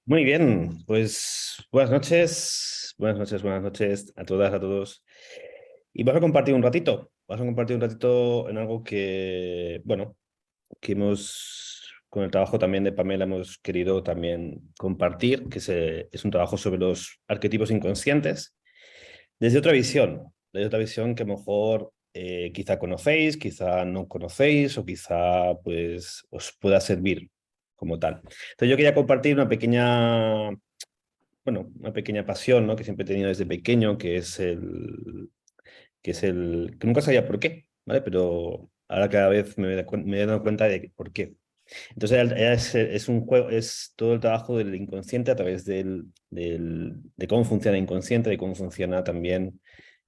Muy bien, pues buenas noches a todas, a todos. Y vamos a compartir un ratito en algo que, bueno, que con el trabajo también de Pamela hemos querido también compartir, que es un trabajo sobre los arquetipos inconscientes, desde otra visión que a lo mejor quizá conocéis, quizá no conocéis o quizá pues os pueda servir como tal. Entonces yo quería compartir una pequeña pasión, ¿no? Que siempre he tenido desde pequeño, que nunca sabía por qué, ¿vale? Pero ahora cada vez me he dado cuenta de por qué. Entonces es un juego, es todo el trabajo del inconsciente a través de cómo funciona el inconsciente, de cómo funciona también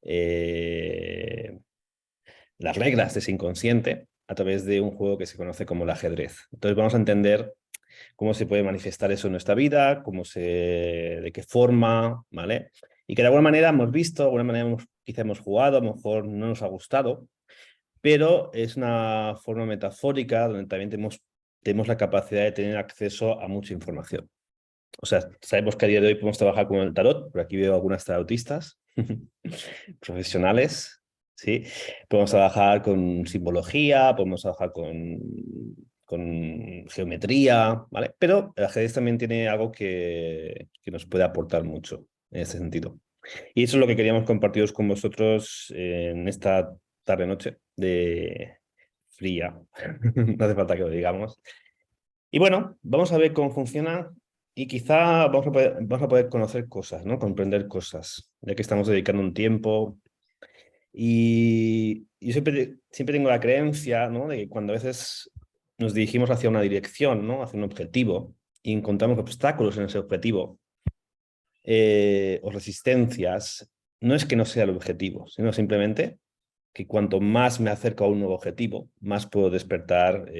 eh, las reglas de ese inconsciente a través de un juego que se conoce como el ajedrez. Entonces vamos a entender cómo se puede manifestar eso en nuestra vida, de qué forma, ¿vale? Y que de alguna manera hemos visto, de alguna manera quizá hemos jugado, a lo mejor no nos ha gustado, pero es una forma metafórica donde también tenemos la capacidad de tener acceso a mucha información. O sea, sabemos que a día de hoy podemos trabajar con el tarot, por aquí veo algunas tarotistas profesionales, ¿sí? Podemos trabajar con simbología, podemos trabajar con geometría, ¿vale? Pero el ajedrez también tiene algo que nos puede aportar mucho en ese sentido. Y eso es lo que queríamos compartiros con vosotros en esta tarde-noche de fría. No hace falta que lo digamos. Y bueno, vamos a ver cómo funciona y quizá vamos a poder conocer cosas, ¿no? Comprender cosas, ya que estamos dedicando un tiempo. Y yo siempre tengo la creencia, ¿no? De que cuando a veces nos dirigimos hacia una dirección, ¿no? Hacia un objetivo, y encontramos obstáculos en ese objetivo o resistencias, no es que no sea el objetivo, sino simplemente que cuanto más me acerco a un nuevo objetivo, más puedo despertar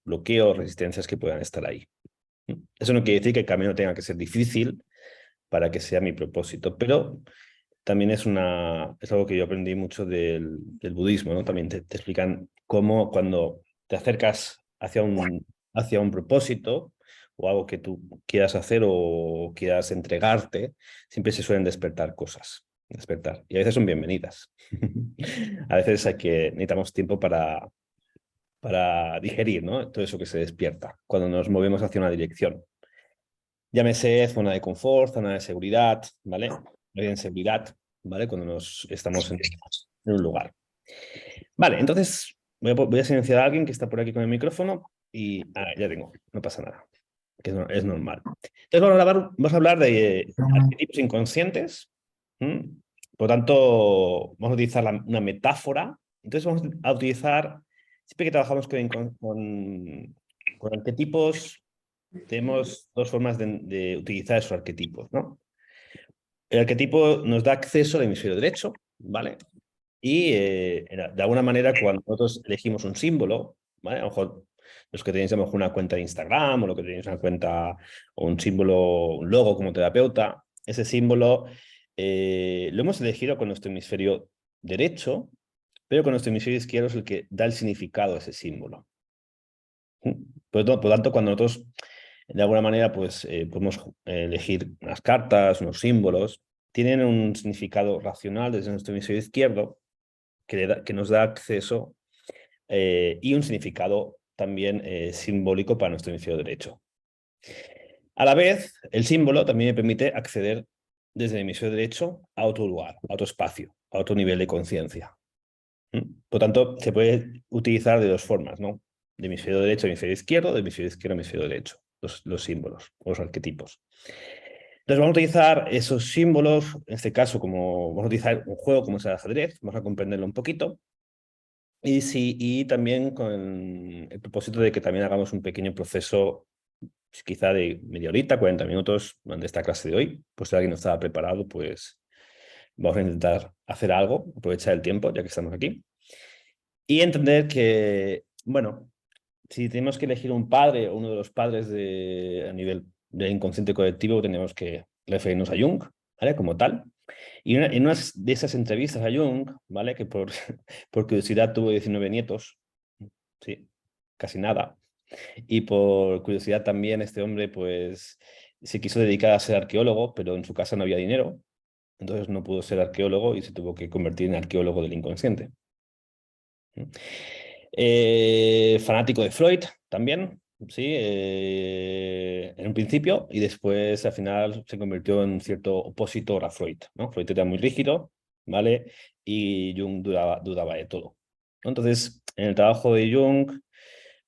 bloqueos, resistencias que puedan estar ahí. Eso no quiere decir que el camino tenga que ser difícil para que sea mi propósito, pero también es algo que yo aprendí mucho del budismo, ¿no? También te explican cómo cuando te acercas hacia un propósito o algo que tú quieras hacer o quieras entregarte, siempre se suelen despertar cosas. Despertar. Y a veces son bienvenidas. A veces necesitamos tiempo para digerir, ¿no? Todo eso que se despierta cuando nos movemos hacia una dirección. Llámese zona de confort, zona de seguridad, ¿vale? De inseguridad, ¿vale? Cuando estamos en un lugar. Vale, entonces voy a silenciar a alguien que está por aquí con el micrófono y ya tengo, no pasa nada, que es normal. Entonces vamos a hablar de arquetipos inconscientes. ¿Mm? Por lo tanto, vamos a utilizar una metáfora. Entonces vamos a utilizar, siempre que trabajamos con arquetipos, tenemos dos formas de utilizar esos arquetipos, ¿no? El arquetipo nos da acceso al hemisferio derecho, ¿vale? Y de alguna manera, cuando nosotros elegimos un símbolo, ¿vale? A lo mejor los que tenéis a lo mejor una cuenta de Instagram o lo que tenéis una cuenta o un símbolo, un logo como terapeuta, ese símbolo lo hemos elegido con nuestro hemisferio derecho, pero con nuestro hemisferio izquierdo es el que da el significado a ese símbolo. Por lo tanto, cuando nosotros de alguna manera pues podemos elegir unas cartas, unos símbolos, tienen un significado racional desde nuestro hemisferio izquierdo que nos da acceso y un significado también simbólico para nuestro hemisferio derecho. A la vez, el símbolo también me permite acceder desde el hemisferio derecho a otro lugar, a otro espacio, a otro nivel de conciencia. Por tanto, se puede utilizar de dos formas, ¿no? De hemisferio derecho a hemisferio izquierdo, de hemisferio izquierdo a hemisferio derecho, los símbolos, los arquetipos. Entonces vamos a utilizar esos símbolos, en este caso, como vamos a utilizar un juego como es el ajedrez, vamos a comprenderlo un poquito, y también con el propósito de que también hagamos un pequeño proceso, pues, quizá de media horita, 40 minutos, durante esta clase de hoy. Pues si alguien no estaba preparado, pues vamos a intentar hacer algo, aprovechar el tiempo, ya que estamos aquí. Y entender que, bueno, si tenemos que elegir un padre o uno de los padres a nivel del inconsciente colectivo, tenemos que referirnos a Jung, ¿vale? Como tal. Y en una de esas entrevistas a Jung, ¿vale? Que por curiosidad tuvo 19 nietos, sí, casi nada. Y por curiosidad también este hombre, pues, se quiso dedicar a ser arqueólogo, pero en su casa no había dinero, entonces no pudo ser arqueólogo y se tuvo que convertir en arqueólogo del inconsciente. Fanático de Freud también, sí, en un principio, y después al final se convirtió en cierto opositor a Freud, ¿no? Freud era muy rígido, ¿vale? Y Jung dudaba de todo. Entonces, en el trabajo de Jung,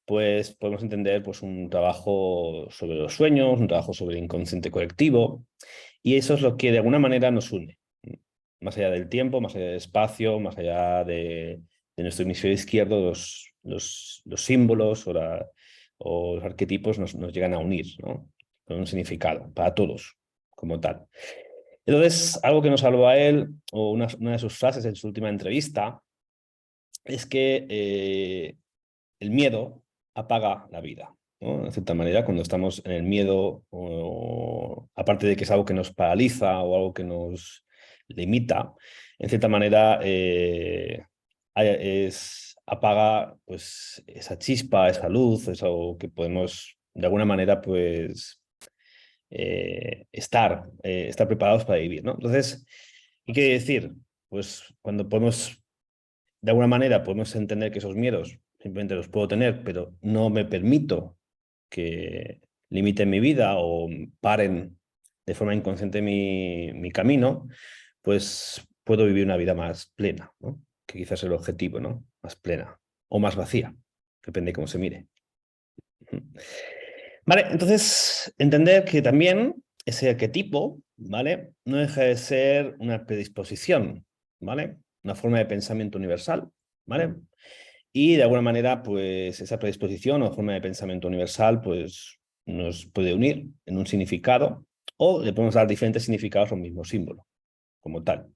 pues podemos entender pues, un trabajo sobre los sueños, un trabajo sobre el inconsciente colectivo, y eso es lo que de alguna manera nos une, más allá del tiempo, más allá del espacio, más allá de nuestro hemisferio izquierdo, los símbolos o los arquetipos nos llegan a unir, ¿no? Con un significado para todos, como tal. Entonces, algo que nos habló a él, o una de sus frases en su última entrevista, es que el miedo apaga la vida, ¿no? De cierta manera, cuando estamos en el miedo, aparte de que es algo que nos paraliza o algo que nos limita, en cierta manera apaga pues, esa chispa, esa luz, eso que podemos de alguna manera pues, estar preparados para vivir, ¿no? Entonces, ¿qué quiere decir? Pues cuando podemos de alguna manera podemos entender que esos miedos simplemente los puedo tener, pero no me permito que limiten mi vida o paren de forma inconsciente mi camino, pues puedo vivir una vida más plena, ¿no? Que quizás es el objetivo, ¿no? Más plena o más vacía, depende de cómo se mire. Vale, entonces entender que también ese arquetipo, ¿vale? No deja de ser una predisposición, ¿vale? Una forma de pensamiento universal, ¿vale? Y de alguna manera, pues esa predisposición o forma de pensamiento universal, pues nos puede unir en un significado o le podemos dar diferentes significados a un mismo símbolo, como tal.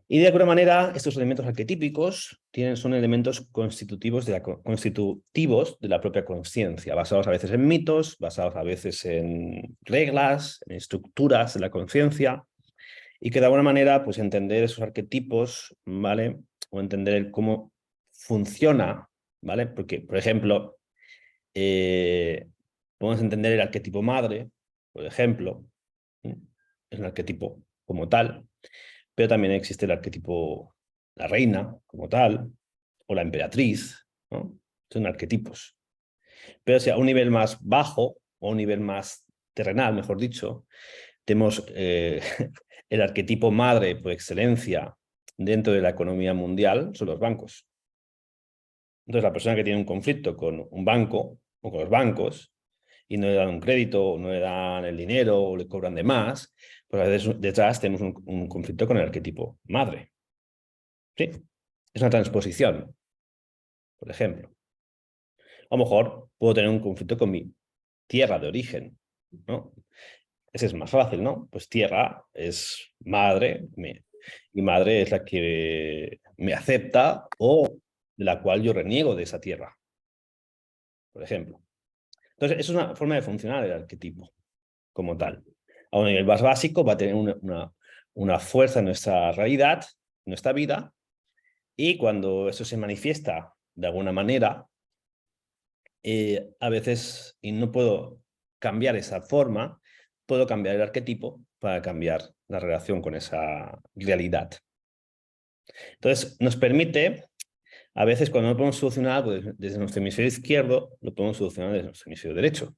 Y de alguna manera, estos elementos arquetípicos son elementos constitutivos de la propia conciencia, basados a veces en mitos, basados a veces en reglas, en estructuras de la conciencia, y que de alguna manera, pues entender esos arquetipos, ¿vale? O entender cómo funciona, ¿vale? Porque, por ejemplo, podemos entender el arquetipo madre, por ejemplo, ¿sí? Es un arquetipo como tal, pero también existe el arquetipo la reina como tal, o la emperatriz, ¿no? Son arquetipos. Pero si a un nivel más bajo, o a un nivel más terrenal, mejor dicho, tenemos el arquetipo madre por excelencia dentro de la economía mundial, son los bancos. Entonces, la persona que tiene un conflicto con un banco o con los bancos y no le dan un crédito, o no le dan el dinero o le cobran de más, pues a veces detrás tenemos un conflicto con el arquetipo madre. ¿Sí? Es una transposición, por ejemplo. A lo mejor puedo tener un conflicto con mi tierra de origen, ¿no? Ese es más fácil, ¿no? Pues tierra es madre, y madre es la que me acepta o de la cual yo reniego de esa tierra, por ejemplo. Entonces, eso es una forma de funcionar el arquetipo como tal. A un nivel más básico va a tener una fuerza en nuestra realidad, en nuestra vida, y cuando eso se manifiesta de alguna manera, a veces, y no puedo cambiar esa forma, puedo cambiar el arquetipo para cambiar la relación con esa realidad. Entonces, nos permite, a veces cuando no podemos solucionar algo desde nuestro hemisferio izquierdo, lo podemos solucionar desde nuestro hemisferio derecho.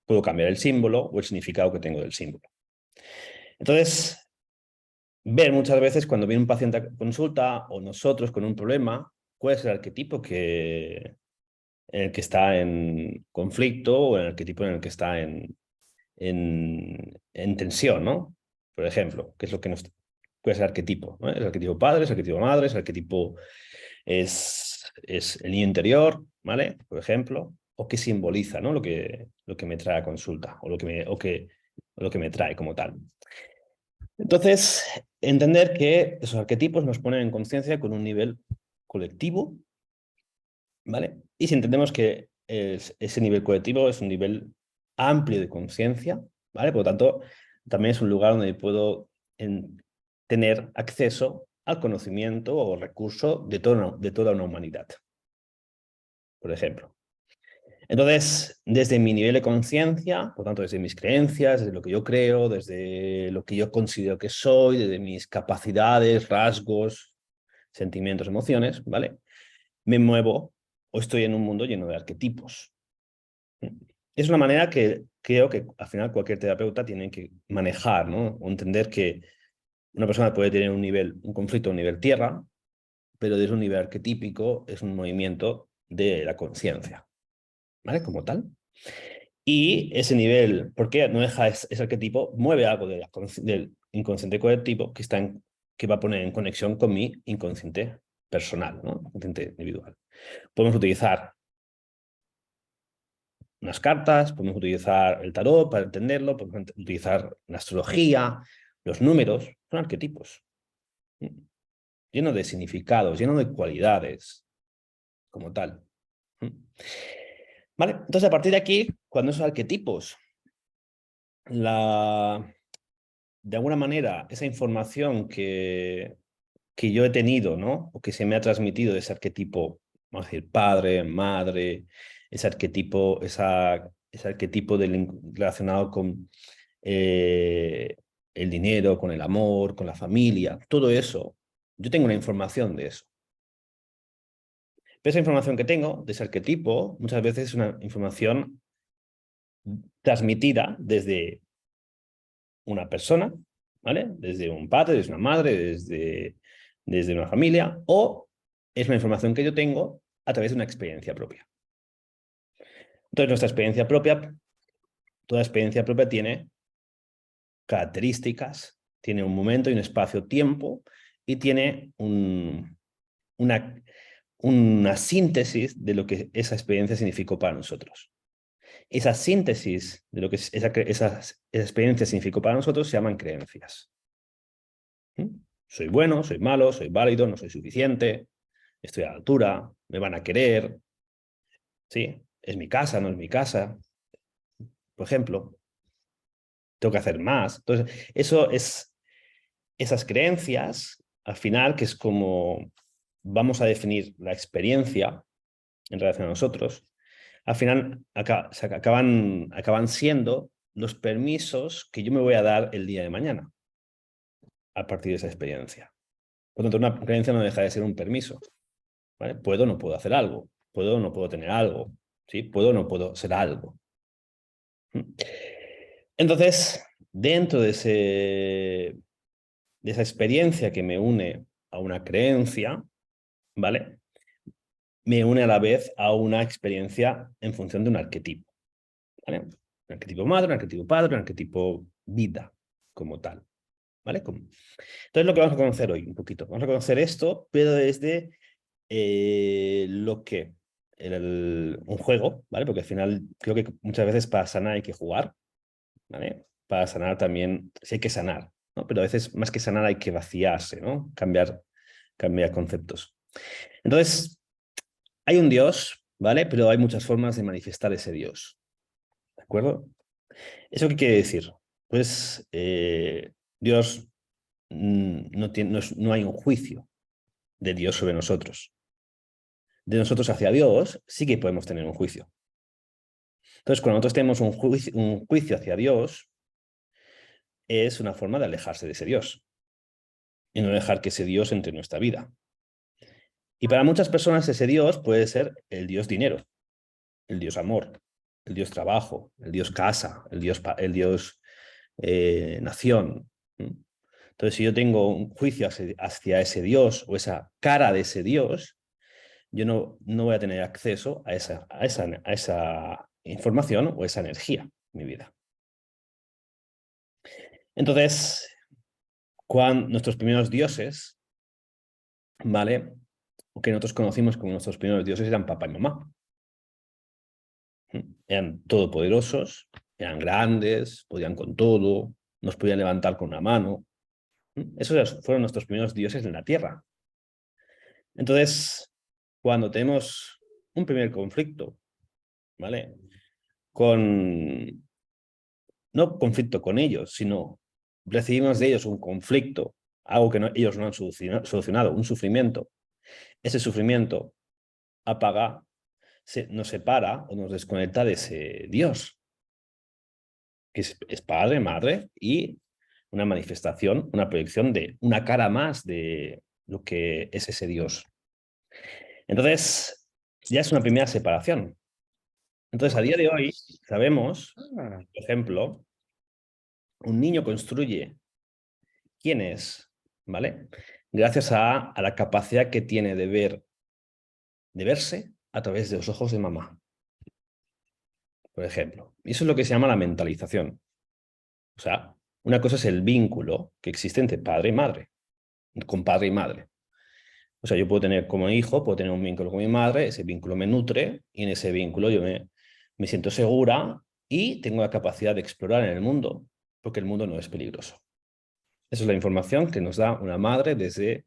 Puedo cambiar el símbolo o el significado que tengo del símbolo. Entonces, ver muchas veces cuando viene un paciente a consulta o nosotros con un problema, cuál es el arquetipo en el que está en conflicto o en el arquetipo en el que está en tensión, ¿no? Por ejemplo, ¿qué es lo que nos... ¿Cuál es el arquetipo? ¿No? ¿Es el arquetipo padre? ¿Es el arquetipo madre? ¿Es el arquetipo es el niño interior? ¿Vale? Por ejemplo. ¿O qué simboliza, ¿no? Lo que me trae a consulta o lo que me trae como tal. Entonces, entender que esos arquetipos nos ponen en conciencia con un nivel colectivo, ¿vale? Y si entendemos que ese nivel colectivo es un nivel amplio de conciencia, ¿vale? Por lo tanto, también es un lugar donde puedo tener acceso al conocimiento o recurso de toda una humanidad, por ejemplo. Entonces, desde mi nivel de conciencia, por tanto, desde mis creencias, desde lo que yo creo, desde lo que yo considero que soy, desde mis capacidades, rasgos, sentimientos, emociones, ¿vale? Me muevo o estoy en un mundo lleno de arquetipos. Es una manera que creo que al final cualquier terapeuta tiene que manejar, ¿no? O entender que una persona puede tener un conflicto a un nivel tierra, pero desde un nivel arquetípico es un movimiento de la conciencia, ¿vale? Como tal. Y ese nivel, ¿por qué no deja ese arquetipo? Mueve algo del inconsciente colectivo que va a poner en conexión con mi inconsciente personal, ¿no? Inconsciente individual. Podemos utilizar unas cartas, podemos utilizar el tarot para entenderlo, podemos utilizar la astrología, los números, son arquetipos, llenos de significados, llenos de cualidades, como tal. ¿Vale? Entonces, a partir de aquí, cuando esos arquetipos, de alguna manera, esa información que yo he tenido, ¿no? O que se me ha transmitido de ese arquetipo, vamos a decir, padre, madre, ese arquetipo relacionado con eh, el dinero, con el amor, con la familia, todo eso, yo tengo una información de eso. Pero esa información que tengo de ese arquetipo muchas veces es una información transmitida desde una persona, ¿vale? Desde un padre, desde una madre, desde una familia, o es una información que yo tengo a través de una experiencia propia. Entonces, nuestra experiencia propia, toda experiencia propia tiene características, tiene un momento y un espacio-tiempo y tiene una síntesis de lo que esa experiencia significó para nosotros. Esa síntesis de lo que esa experiencia significó para nosotros se llaman creencias. Soy bueno, soy malo, soy válido, no soy suficiente, estoy a la altura, me van a querer, ¿sí? Es mi casa, no es mi casa, por ejemplo, tengo que hacer más. Entonces, esas creencias, al final, que es como vamos a definir la experiencia en relación a nosotros, al final acaban siendo los permisos que yo me voy a dar el día de mañana a partir de esa experiencia. Por lo tanto, una creencia no deja de ser un permiso. ¿Vale? Puedo o no puedo hacer algo, puedo o no puedo tener algo, ¿sí? Puedo o no puedo ser algo. Entonces, dentro de esa experiencia que me une a una creencia, ¿vale? Me une a la vez a una experiencia en función de un arquetipo, ¿vale? Un arquetipo madre, un arquetipo padre, un arquetipo vida, como tal, ¿vale? Entonces, lo que vamos a conocer hoy, un poquito. Vamos a conocer esto, pero desde lo que un juego, ¿vale? Porque al final creo que muchas veces para sanar hay que jugar, ¿vale? Para sanar también, sí hay que sanar, ¿no? Pero a veces más que sanar hay que vaciarse, ¿no? Cambiar conceptos. Entonces, hay un Dios, ¿vale? Pero hay muchas formas de manifestar ese Dios, ¿de acuerdo? ¿Eso qué quiere decir? Pues Dios no hay un juicio de Dios sobre nosotros. De nosotros hacia Dios sí que podemos tener un juicio. Entonces, cuando nosotros tenemos un juicio hacia Dios, es una forma de alejarse de ese Dios y no dejar que ese Dios entre en nuestra vida. Y para muchas personas ese Dios puede ser el Dios dinero, el Dios amor, el Dios trabajo, el Dios casa, el Dios nación. Entonces, si yo tengo un juicio hacia ese Dios o esa cara de ese Dios, yo no voy a tener acceso a esa información o esa energía en mi vida. Entonces, nuestros primeros dioses, ¿vale? O que nosotros conocimos como nuestros primeros dioses eran papá y mamá. Eran todopoderosos, eran grandes, podían con todo, nos podían levantar con una mano. Esos fueron nuestros primeros dioses en la tierra. Entonces, cuando tenemos un primer conflicto, ¿vale? No conflicto con ellos, sino recibimos de ellos un conflicto, algo que ellos no han solucionado, un sufrimiento. Ese sufrimiento apaga nos separa o nos desconecta de ese Dios, que es padre, madre y una manifestación, una proyección de una cara más de lo que es ese Dios. Entonces, ya es una primera separación. Entonces, a día de hoy sabemos, por ejemplo, un niño construye quién es, ¿vale? Gracias a la capacidad que tiene de verse a través de los ojos de mamá, por ejemplo. Y eso es lo que se llama la mentalización. O sea, una cosa es el vínculo que existe entre padre y madre, con padre y madre. O sea, yo puedo tener como hijo, puedo tener un vínculo con mi madre, ese vínculo me nutre y en ese vínculo yo me siento segura y tengo la capacidad de explorar en el mundo, porque el mundo no es peligroso. Esa es la información que nos da una madre desde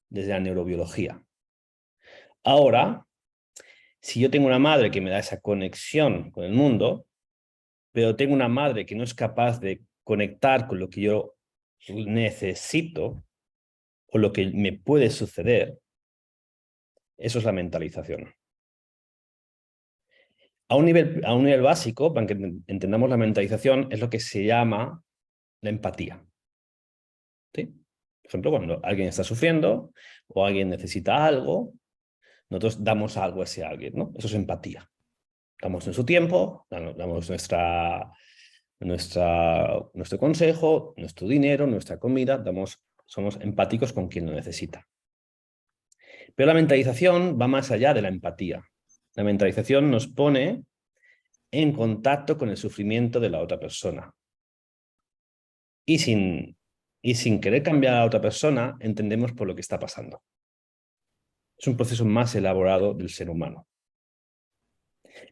la neurobiología. Ahora, si yo tengo una madre que me da esa conexión con el mundo, pero tengo una madre que no es capaz de conectar con lo que yo necesito o lo que me puede suceder, eso es la mentalización. A un nivel básico, para que entendamos la mentalización, es lo que se llama la empatía. ¿Sí? Por ejemplo, cuando alguien está sufriendo o alguien necesita algo, nosotros damos algo a ese alguien, ¿no? Eso es empatía. Damos nuestro tiempo, damos nuestro consejo, nuestro dinero, nuestra comida, somos empáticos con quien lo necesita. Pero la mentalización va más allá de la empatía. La mentalización nos pone en contacto con el sufrimiento de la otra persona. Y sin querer cambiar a la otra persona, entendemos por lo que está pasando. Es un proceso más elaborado del ser humano.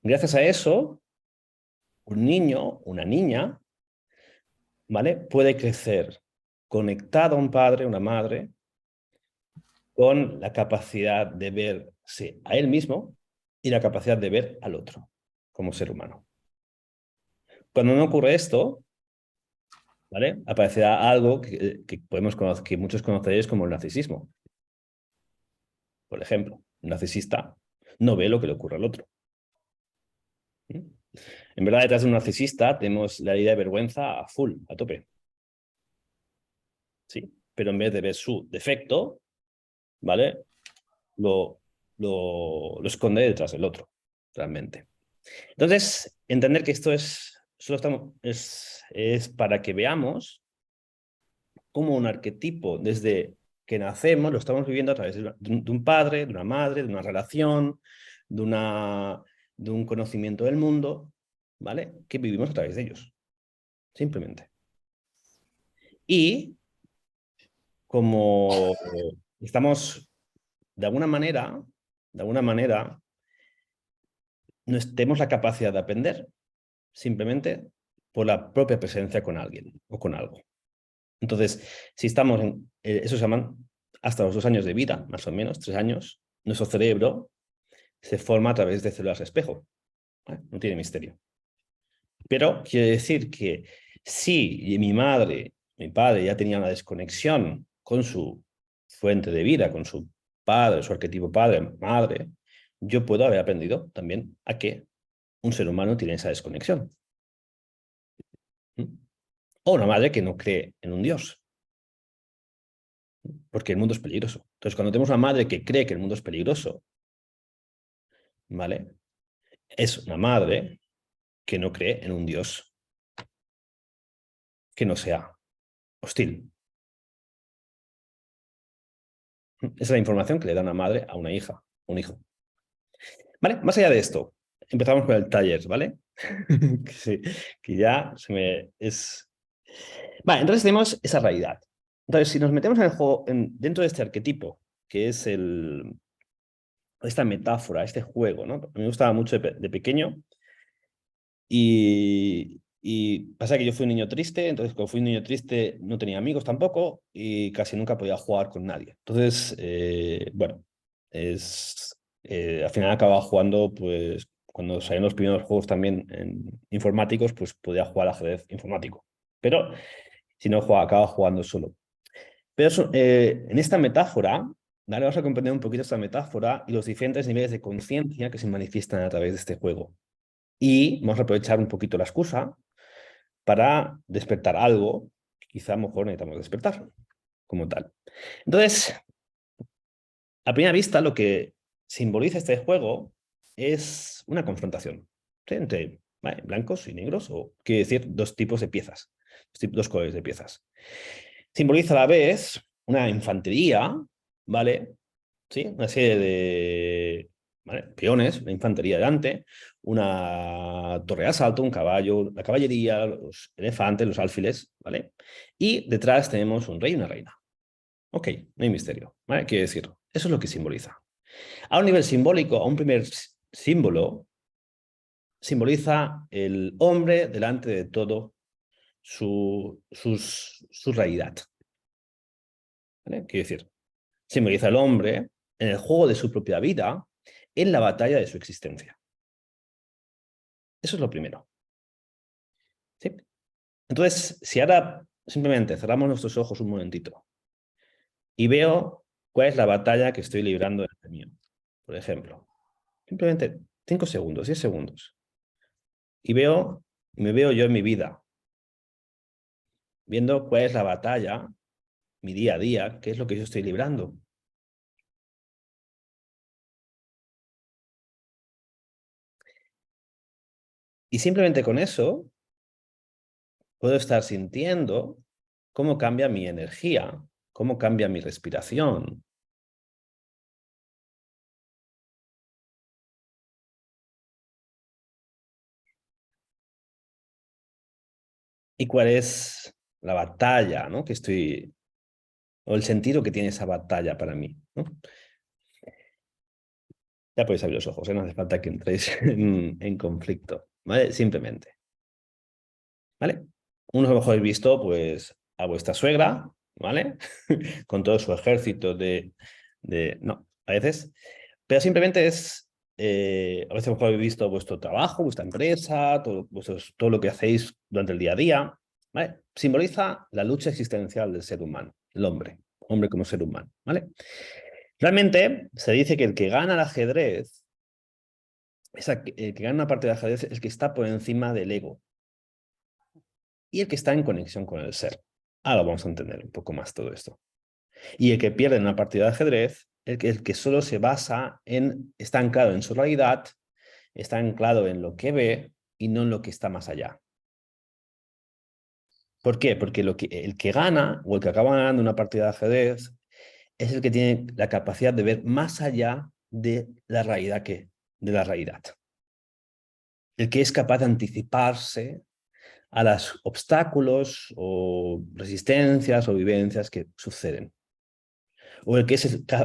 Gracias a eso, un niño, una niña, ¿vale? Puede crecer conectado a un padre, una madre, con la capacidad de verse a él mismo y la capacidad de ver al otro como ser humano. Cuando no ocurre esto, ¿vale? Aparecerá algo que muchos conoceréis como el narcisismo. Por ejemplo, un narcisista no ve lo que le ocurre al otro. ¿Mm? En verdad, detrás de un narcisista tenemos la idea de vergüenza a full, a tope. ¿Sí? Pero en vez de ver su defecto, ¿vale? Lo esconde detrás del otro, realmente. Entonces, entender que esto es para que veamos cómo un arquetipo, desde que nacemos, lo estamos viviendo a través de un padre, de una madre, de una relación, de un conocimiento del mundo, ¿vale? Que vivimos a través de ellos, simplemente. Y como estamos, de alguna manera, no tenemos la capacidad de aprender simplemente por la propia presencia con alguien o con algo. Entonces, si estamos eso se llaman hasta los 2 años de vida, más o menos, 3 años, nuestro cerebro se forma a través de células espejo. ¿Vale? No tiene misterio. Pero quiere decir que si mi padre ya tenía una desconexión con su fuente de vida, con su padre, su arquetipo padre, madre, yo puedo haber aprendido también a que un ser humano tiene esa desconexión. ¿Mm? O una madre que no cree en un Dios, porque el mundo es peligroso. Entonces, cuando tenemos una madre que cree que el mundo es peligroso, ¿vale? Es una madre que no cree en un Dios que no sea hostil. Esa es la información que le da una madre a una hija, un hijo. ¿Vale? Más allá de esto, empezamos con el taller, ¿vale? que, sí, que ya se me es... Vale, entonces tenemos esa realidad. Entonces, si nos metemos en el juego, dentro de este arquetipo, que es esta metáfora, este juego, ¿no? A mí me gustaba mucho de pequeño y pasa que yo fui un niño triste, entonces cuando fui un niño triste no tenía amigos tampoco y casi nunca podía jugar con nadie. Entonces, bueno, al final acababa jugando, pues cuando salían los primeros juegos también informáticos, pues podía jugar al ajedrez informático. Pero si no jugaba, acababa jugando solo. Pero en esta metáfora, ¿Vale? Vamos a comprender un poquito esta metáfora y los diferentes niveles de conciencia que se manifiestan a través de este juego. Y vamos a aprovechar un poquito la excusa para despertar algo que quizá a lo mejor necesitamos despertar como tal. Entonces, a primera vista, lo que simboliza este juego es una confrontación, ¿sí? Entre blancos y negros, o quiere decir dos tipos de piezas, dos colores de piezas. Simboliza a la vez una infantería, ¿vale? ¿Sí? Una serie de, ¿vale?, peones, una infantería delante, una torre de asalto, un caballo, la caballería, los elefantes, los alfiles, ¿vale? Y detrás tenemos un rey y una reina. Ok, no hay misterio, ¿vale? Quiere decir, eso es lo que simboliza. A un nivel simbólico, a un primer símbolo, simboliza el hombre delante de todo su realidad. ¿Vale? Quiere decir, simboliza el hombre en el juego de su propia vida, en la batalla de su existencia. Eso es lo primero. ¿Sí? Entonces, si ahora simplemente cerramos nuestros ojos un momentito y veo cuál es la batalla que estoy librando en el mío, por ejemplo, simplemente 5 segundos, 10 segundos, y me veo yo en mi vida, viendo cuál es la batalla, mi día a día, qué es lo que yo estoy librando. Y simplemente con eso puedo estar sintiendo cómo cambia mi energía, cómo cambia mi respiración. Y cuál es la batalla, ¿no?, que estoy, o el sentido que tiene esa batalla para mí, ¿no? Ya podéis abrir los ojos, ¿eh? No hace falta que entréis en conflicto, ¿vale? Simplemente, ¿vale? Unos a lo mejor habéis visto, pues, a vuestra suegra, ¿vale? Con todo su ejército No, a veces. Pero simplemente es... a veces a lo mejor habéis visto vuestro trabajo, vuestra empresa, todo lo que hacéis durante el día a día, ¿vale? Simboliza la lucha existencial del ser humano, el hombre como ser humano, ¿vale? Realmente se dice que el que gana el ajedrez, el que gana una partida de ajedrez es el que está por encima del ego y el que está en conexión con el ser. Ahora vamos a entender un poco más todo esto. Y el que pierde en una partida de ajedrez, el que solo se basa en, está anclado en su realidad, está anclado en lo que ve y no en lo que está más allá. ¿Por qué? Porque el que gana o el que acaba ganando una partida de ajedrez es el que tiene la capacidad de ver más allá de la realidad de la realidad. El que es capaz de anticiparse a los obstáculos o resistencias o vivencias que suceden. O el que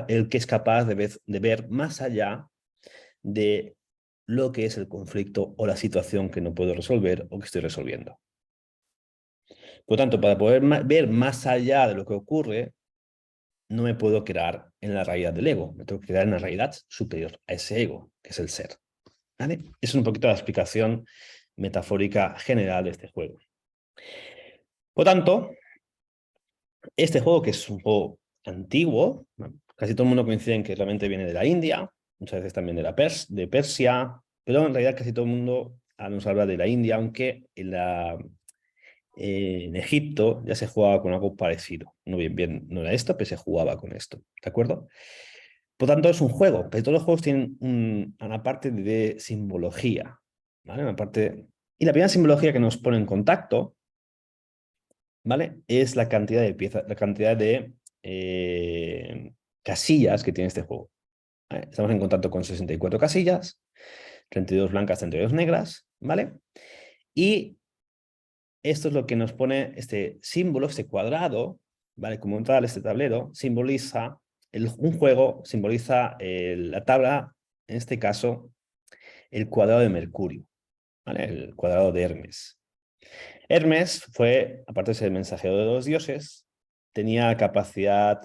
el que es capaz de ver más allá de lo que es el conflicto o la situación que no puedo resolver o que estoy resolviendo. Por lo tanto, para poder ver más allá de lo que ocurre, no me puedo quedar en la realidad del ego, me tengo que quedar en la realidad superior a ese ego, que es el ser. ¿Vale? Es un poquito la explicación metafórica general de este juego. Por lo tanto, este juego, que es un juego antiguo, casi todo el mundo coincide en que realmente viene de la India, muchas veces también de Persia, pero en realidad casi todo el mundo nos habla de la India, aunque en Egipto ya se jugaba con algo parecido. No bien, no era esto, pero se jugaba con esto, ¿de acuerdo? Por tanto, es un juego, pero todos los juegos tienen una parte de simbología, ¿vale? Una parte... Y la primera simbología que nos pone en contacto, ¿vale?, es la cantidad de piezas, la cantidad de casillas que tiene este juego. ¿Vale? Estamos en contacto con 64 casillas, 32 blancas, 32 negras, ¿vale? Y esto es lo que nos pone este símbolo, este cuadrado, ¿vale? Como tal, este tablero simboliza, un juego simboliza la tabla, en este caso, el cuadrado de Mercurio, ¿vale? El cuadrado de Hermes. Hermes fue, aparte de ser el mensajero de los dioses, tenía capacidad,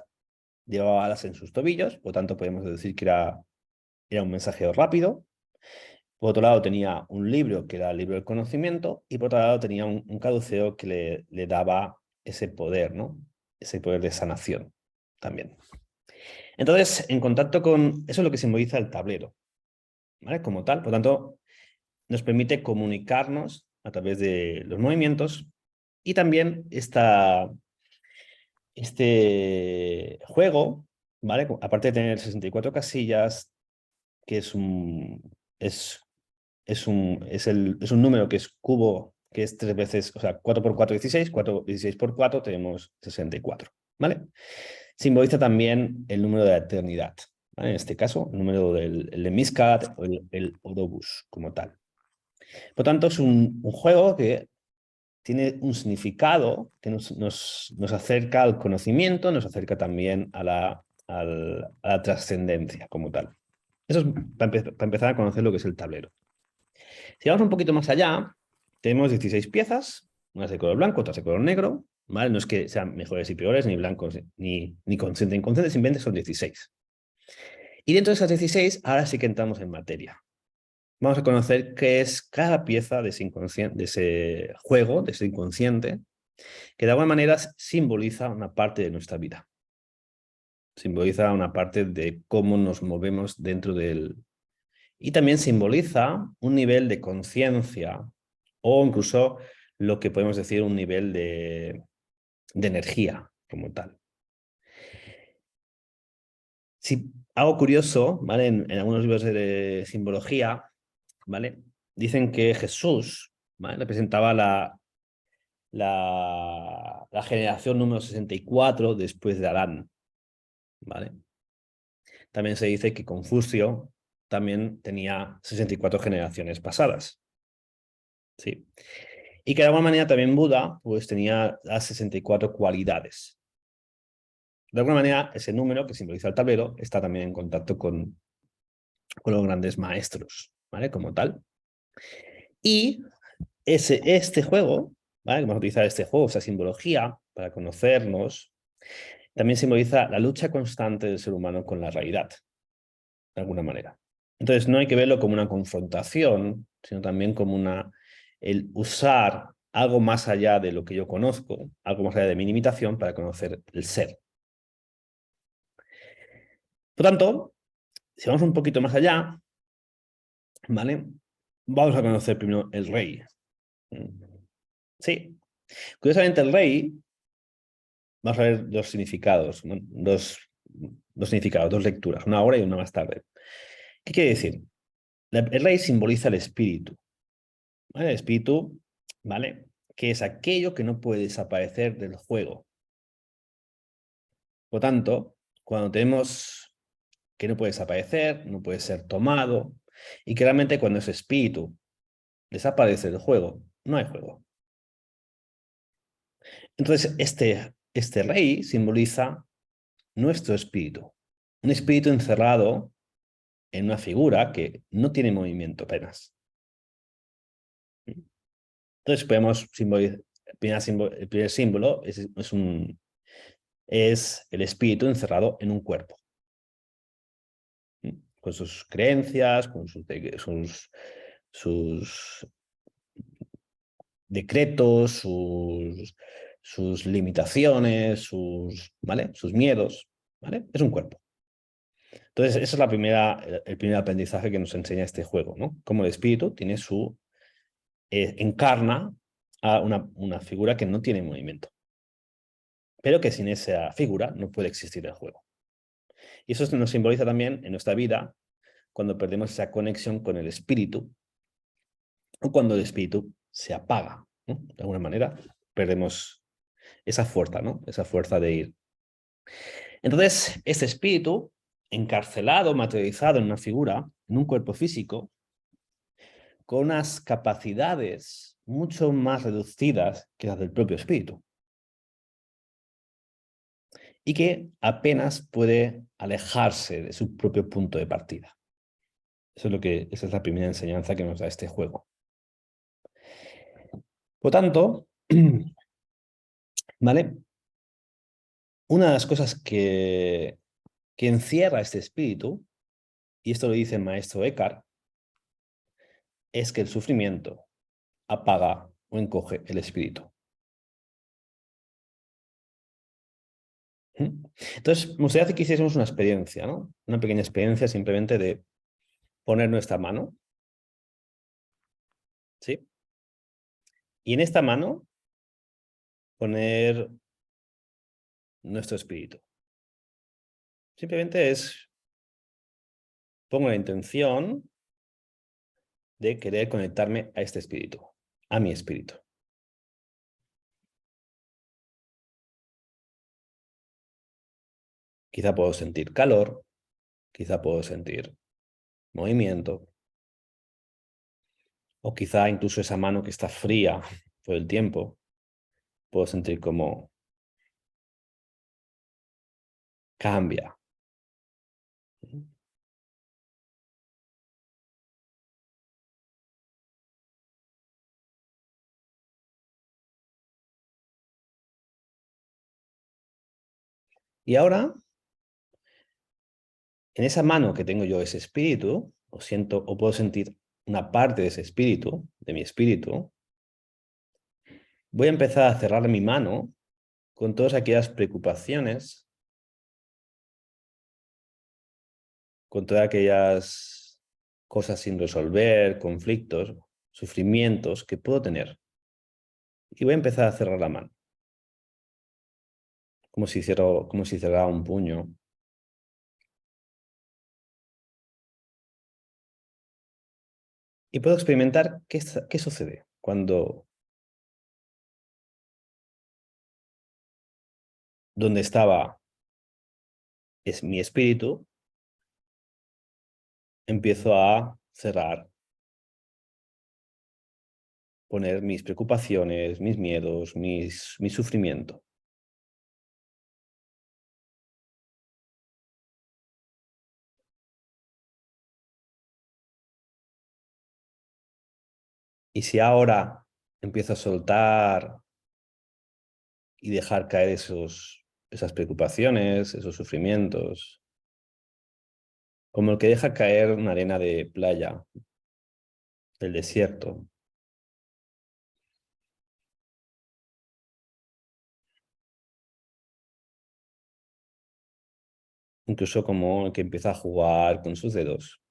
llevaba alas en sus tobillos, por lo tanto podemos decir que era un mensajero rápido. Por otro lado tenía un libro que era el libro del conocimiento y por otro lado tenía un caduceo que le daba ese poder, ¿no? Ese poder de sanación también. Entonces, en contacto con... Eso es lo que simboliza el tablero, ¿vale? Como tal, por tanto, nos permite comunicarnos a través de los movimientos y también este juego, ¿vale? Aparte de tener 64 casillas, que es un número que es cubo, que es 3 veces, o sea, 4 por 4, 16, 4, 16 por 4, tenemos 64, ¿vale? Simboliza también el número de la eternidad, ¿vale? En este caso, el número el de Miskat o el Odobus como tal. Por tanto, es un juego que tiene un significado que nos acerca al conocimiento, nos acerca también a la trascendencia como tal. Eso es para empezar a conocer lo que es el tablero. Si vamos un poquito más allá, tenemos 16 piezas, unas de color blanco, otras de color negro, ¿vale? No es que sean mejores y peores, ni blancos, ni conscientes ni inconscientes, simplemente son 16. Y dentro de esas 16, ahora sí que entramos en materia. Vamos a conocer qué es cada pieza de ese juego, de ese inconsciente, que de alguna manera simboliza una parte de nuestra vida. Simboliza una parte de cómo nos movemos dentro del... Y también simboliza un nivel de conciencia o incluso lo que podemos decir un nivel de energía como tal. Si algo curioso, ¿vale? En algunos libros de simbología, ¿vale? Dicen que Jesús, ¿vale? Representaba la generación número 64 después de Adán, ¿vale? También se dice que Confucio también tenía 64 generaciones pasadas, ¿sí? Y que de alguna manera también Buda pues tenía las 64 cualidades. De alguna manera ese número que simboliza el tablero está también en contacto con los grandes maestros, ¿vale? Como tal. Y este juego, ¿vale? Vamos a utilizar este juego, esa simbología para conocernos, también simboliza la lucha constante del ser humano con la realidad, de alguna manera. Entonces no hay que verlo como una confrontación, sino también como el usar algo más allá de lo que yo conozco, algo más allá de mi limitación para conocer el ser. Por tanto, si vamos un poquito más allá, ¿vale? Vamos a conocer primero el rey. Sí. Curiosamente, el rey, vamos a ver dos significados, ¿no? Dos significados, dos lecturas, una ahora y una más tarde. ¿Qué quiere decir? El rey simboliza el espíritu, ¿vale? El espíritu, ¿vale? Que es aquello que no puede desaparecer del juego. Por tanto, cuando tenemos que no puede desaparecer, no puede ser tomado, y que realmente cuando ese espíritu desaparece del juego, no hay juego. Entonces, este rey simboliza nuestro espíritu, un espíritu encerrado en una figura que no tiene movimiento apenas. Entonces podemos simbolizar, el primer símbolo es el espíritu encerrado en un cuerpo, con sus creencias, con sus decretos, sus limitaciones, ¿vale? Sus miedos, ¿vale? Es un cuerpo. Entonces, esa es el primer aprendizaje que nos enseña este juego, ¿no? Cómo el espíritu tiene encarna a una figura que no tiene movimiento, pero que sin esa figura no puede existir el juego. Y eso nos simboliza también en nuestra vida cuando perdemos esa conexión con el espíritu o cuando el espíritu se apaga, ¿no? De alguna manera perdemos esa fuerza, ¿no? Esa fuerza de ir. Entonces, este espíritu, encarcelado, materializado en una figura, en un cuerpo físico, con unas capacidades mucho más reducidas que las del propio espíritu, y que apenas puede alejarse de su propio punto de partida. Esa es la primera enseñanza que nos da este juego. Por tanto, ¿vale? Una de las cosas que encierra este espíritu, y esto lo dice el maestro Eckhart, es que el sufrimiento apaga o encoge el espíritu. Entonces, me gustaría que hiciésemos una experiencia, ¿no? Una pequeña experiencia simplemente de poner nuestra mano, ¿sí? Y en esta mano poner nuestro espíritu. Simplemente pongo la intención de querer conectarme a este espíritu, a mi espíritu. Quizá puedo sentir calor, quizá puedo sentir movimiento, o quizá incluso esa mano que está fría por el tiempo, puedo sentir cómo cambia. Y ahora, en esa mano que tengo yo, ese espíritu, o puedo sentir una parte de ese espíritu, de mi espíritu, voy a empezar a cerrar mi mano con todas aquellas preocupaciones, con todas aquellas cosas sin resolver, conflictos, sufrimientos que puedo tener. Y voy a empezar a cerrar la mano, como si cerrara un puño. Y puedo experimentar qué sucede cuando donde estaba es mi espíritu, empiezo a cerrar, poner mis preocupaciones, mis miedos, mi sufrimiento. Y si ahora empiezo a soltar y dejar caer esas preocupaciones, esos sufrimientos, como el que deja caer una arena de playa, del desierto, incluso como el que empieza a jugar con sus dedos.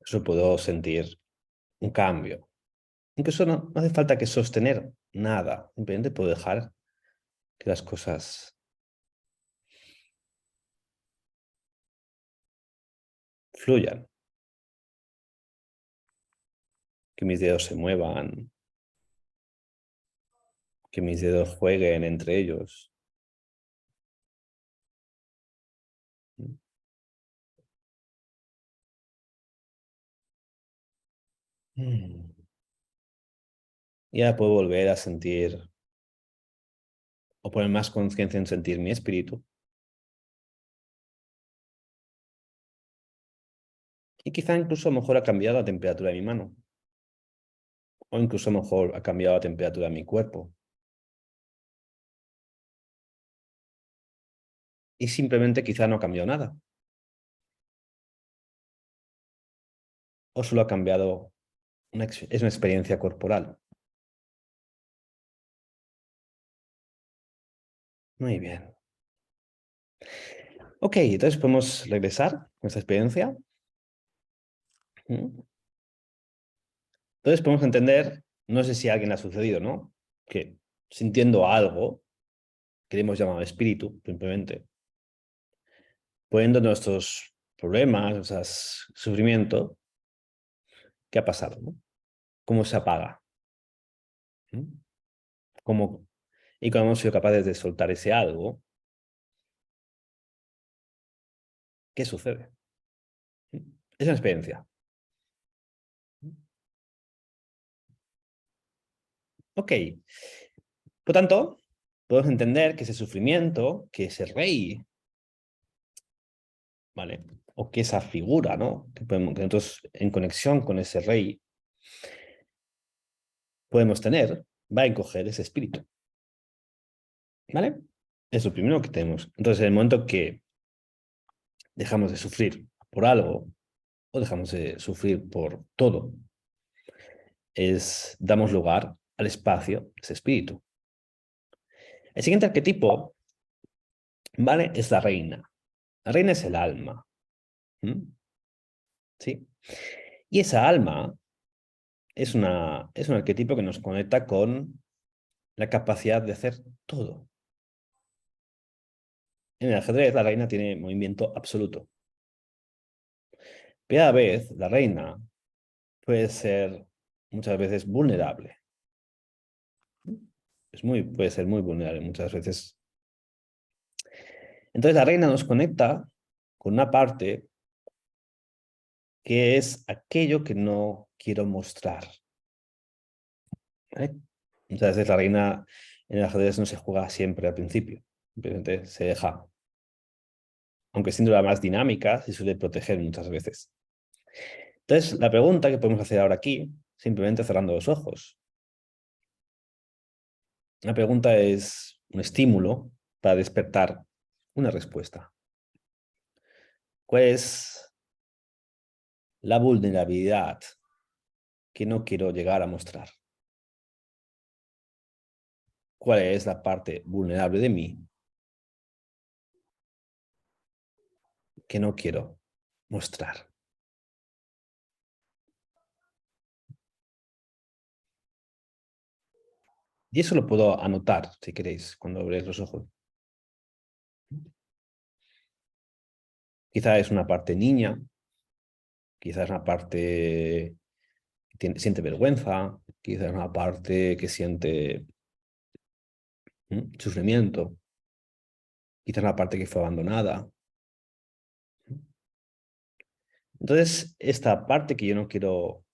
Eso puedo sentir un cambio. Incluso no hace falta que sostener nada, simplemente puedo dejar que las cosas fluyan, que mis dedos se muevan, que mis dedos jueguen entre ellos. Mm. Y ahora puedo volver a sentir o poner más conciencia en sentir mi espíritu. Y quizá incluso a lo mejor ha cambiado la temperatura de mi mano. O incluso a lo mejor ha cambiado la temperatura de mi cuerpo. Y simplemente quizá no ha cambiado nada. O solo ha cambiado, es una experiencia corporal. Muy bien. Ok, entonces podemos regresar a nuestra experiencia. ¿Mm? Entonces podemos entender, no sé si a alguien le ha sucedido, ¿no? Que sintiendo algo, que le hemos llamado espíritu, simplemente, poniendo nuestros problemas, nuestros sufrimiento, ¿qué ha pasado? ¿No? ¿Cómo se apaga? ¿Mm? ¿Cómo? Y cuando hemos sido capaces de soltar ese algo, ¿qué sucede? ¿Mm? Es una experiencia. Ok. Por tanto, podemos entender que ese sufrimiento, que ese rey, ¿vale? O que esa figura, ¿no? Que nosotros en conexión con ese rey podemos tener, va a encoger ese espíritu, ¿vale? Es lo primero que tenemos. Entonces, en el momento que dejamos de sufrir por algo o dejamos de sufrir por todo. Damos lugar al espacio, ese espíritu. El siguiente arquetipo, ¿vale? Es la reina. La reina es el alma. ¿Mm? ¿Sí? Y esa alma es un arquetipo que nos conecta con la capacidad de hacer todo. En el ajedrez, la reina tiene movimiento absoluto. Pero a la vez, la reina puede ser muchas veces vulnerable. Puede ser muy vulnerable muchas veces. Entonces, la reina nos conecta con una parte que es aquello que no quiero mostrar. ¿Vale? Muchas veces la reina en el ajedrez no se juega siempre al principio. Simplemente se deja. Aunque siendo la más dinámica, se suele proteger muchas veces. Entonces, la pregunta que podemos hacer ahora aquí, simplemente cerrando los ojos. La pregunta es un estímulo para despertar una respuesta. ¿Cuál es la vulnerabilidad que no quiero llegar a mostrar? ¿Cuál es la parte vulnerable de mí que no quiero mostrar? Y eso lo puedo anotar, si queréis, cuando abréis los ojos. Quizá es una parte niña, quizá es una parte que siente vergüenza, quizá es una parte que siente sufrimiento, quizá es una parte que fue abandonada. Entonces, esta parte que yo no quiero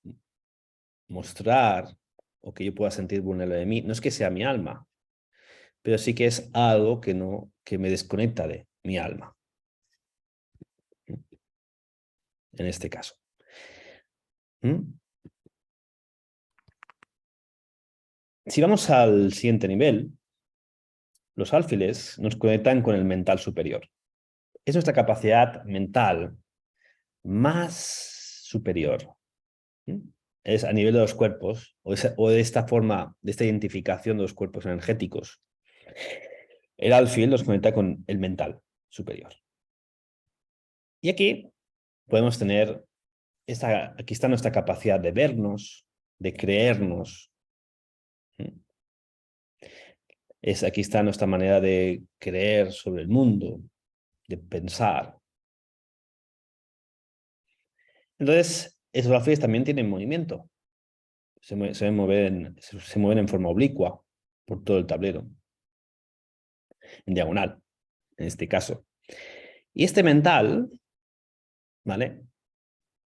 mostrar o que yo pueda sentir vulnerable de mí, no es que sea mi alma, pero sí que es algo que no, que me desconecta de mi alma, en este caso. ¿Mm? Si vamos al siguiente nivel, los alfiles nos conectan con el mental superior. Es nuestra capacidad mental más superior. ¿Mm? Es a nivel de los cuerpos, o de esta forma, de esta identificación de los cuerpos energéticos. El alfil nos conecta con el mental superior. Y aquí podemos tener, aquí está nuestra capacidad de vernos, de creernos. Aquí está nuestra manera de creer sobre el mundo, de pensar. Entonces, esos alfiles también tienen movimiento. Se mueven en forma oblicua por todo el tablero, en diagonal, en este caso. Y este mental, ¿vale?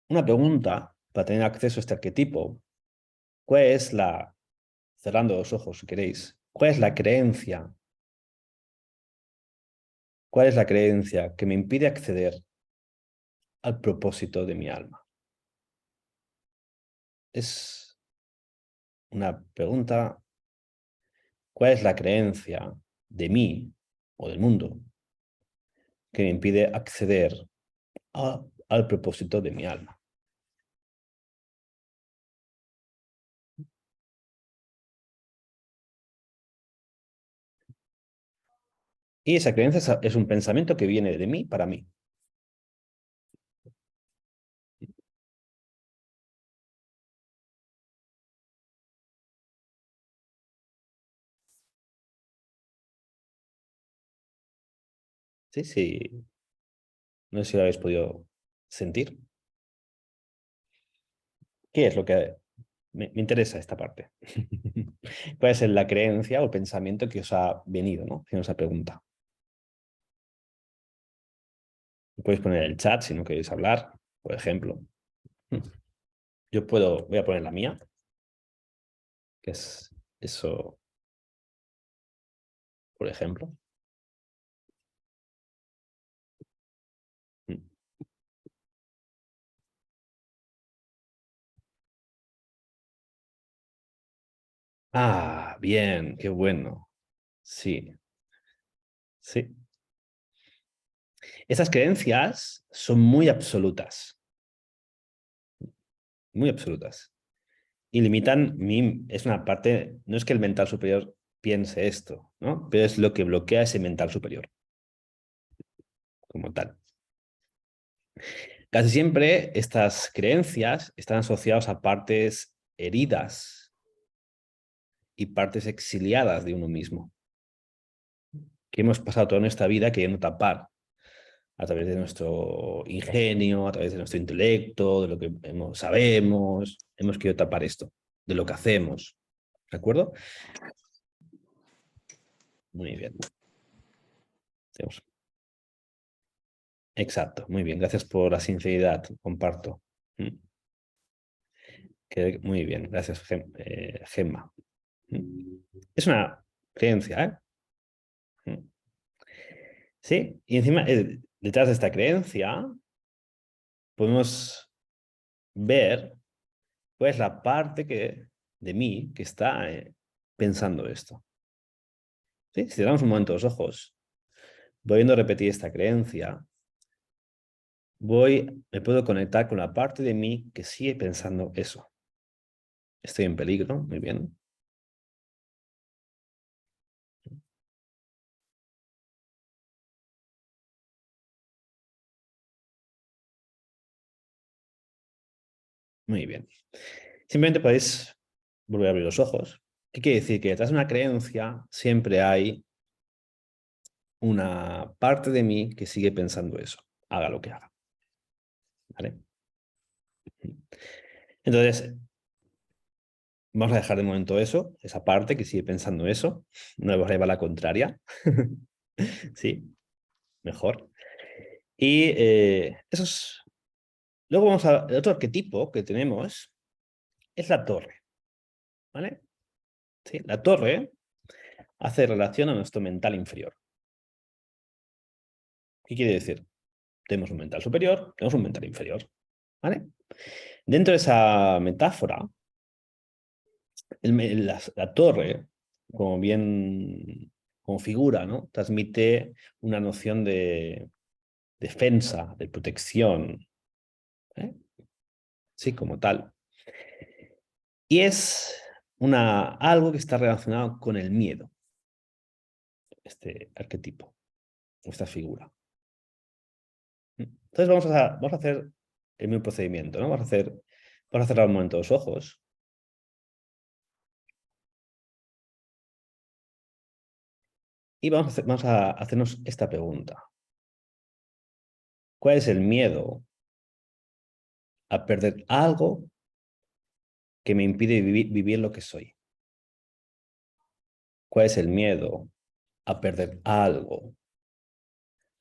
Una pregunta para tener acceso a este arquetipo. ¿Cuál es cerrando los ojos si queréis, cuál es la creencia? ¿Cuál es la creencia que me impide acceder al propósito de mi alma? Es una pregunta. ¿Cuál es la creencia de mí o del mundo que me impide acceder al propósito de mi alma? Y esa creencia es un pensamiento que viene de mí para mí. Sí, sí. No sé si lo habéis podido sentir. ¿Qué es lo que me interesa esta parte? ¿Cuál es la creencia o pensamiento que os ha venido, ¿no? Haciendo esa pregunta. Podéis poner el chat si no queréis hablar, por ejemplo. Voy a poner la mía, que es eso, por ejemplo. Ah, bien, qué bueno. Sí, sí. Estas creencias son muy absolutas. Muy absolutas. Y limitan es una parte, no es que el mental superior piense esto, ¿no? Pero es lo que bloquea ese mental superior, como tal. Casi siempre estas creencias están asociadas a partes heridas y partes exiliadas de uno mismo, que hemos pasado toda nuestra vida queriendo tapar a través de nuestro ingenio, a través de nuestro intelecto, de lo que sabemos, hemos querido tapar esto, de lo que hacemos, ¿de acuerdo? Muy bien. Exacto, muy bien, gracias por la sinceridad, comparto. Mm. Muy bien, gracias, Gemma. Mm. Es una creencia, ¿eh? Mm. Sí, y encima, detrás de esta creencia, podemos ver cuál es la parte de mí que está pensando esto. ¿Sí? Si cerramos un momento los ojos, volviendo a repetir esta creencia, me puedo conectar con la parte de mí que sigue pensando eso. Estoy en peligro, muy bien. Muy bien. Simplemente podéis volver a abrir los ojos. ¿Qué quiere decir? Que detrás de una creencia siempre hay una parte de mí que sigue pensando eso, haga lo que haga. ¿Vale? Entonces, vamos a dejar de momento eso, esa parte que sigue pensando eso. No le vamos a llevar la contraria. Sí, mejor. Y eso es... Luego vamos a... El otro arquetipo que tenemos es la torre. ¿Vale? Sí, la torre hace relación a nuestro mental inferior. ¿Qué quiere decir? Tenemos un mental superior, tenemos un mental inferior. ¿Vale? Dentro de esa metáfora, la torre, como bien como figura, ¿no? Transmite una noción de defensa, de protección, ¿eh? Sí, como tal. Y es algo que está relacionado con el miedo, este arquetipo, esta figura. Entonces vamos a hacer el mismo procedimiento, ¿no? Vamos a cerrar un momento los ojos. Y vamos a hacernos esta pregunta. ¿Cuál es el miedo a perder algo que me impide vivir lo que soy? ¿Cuál es el miedo a perder algo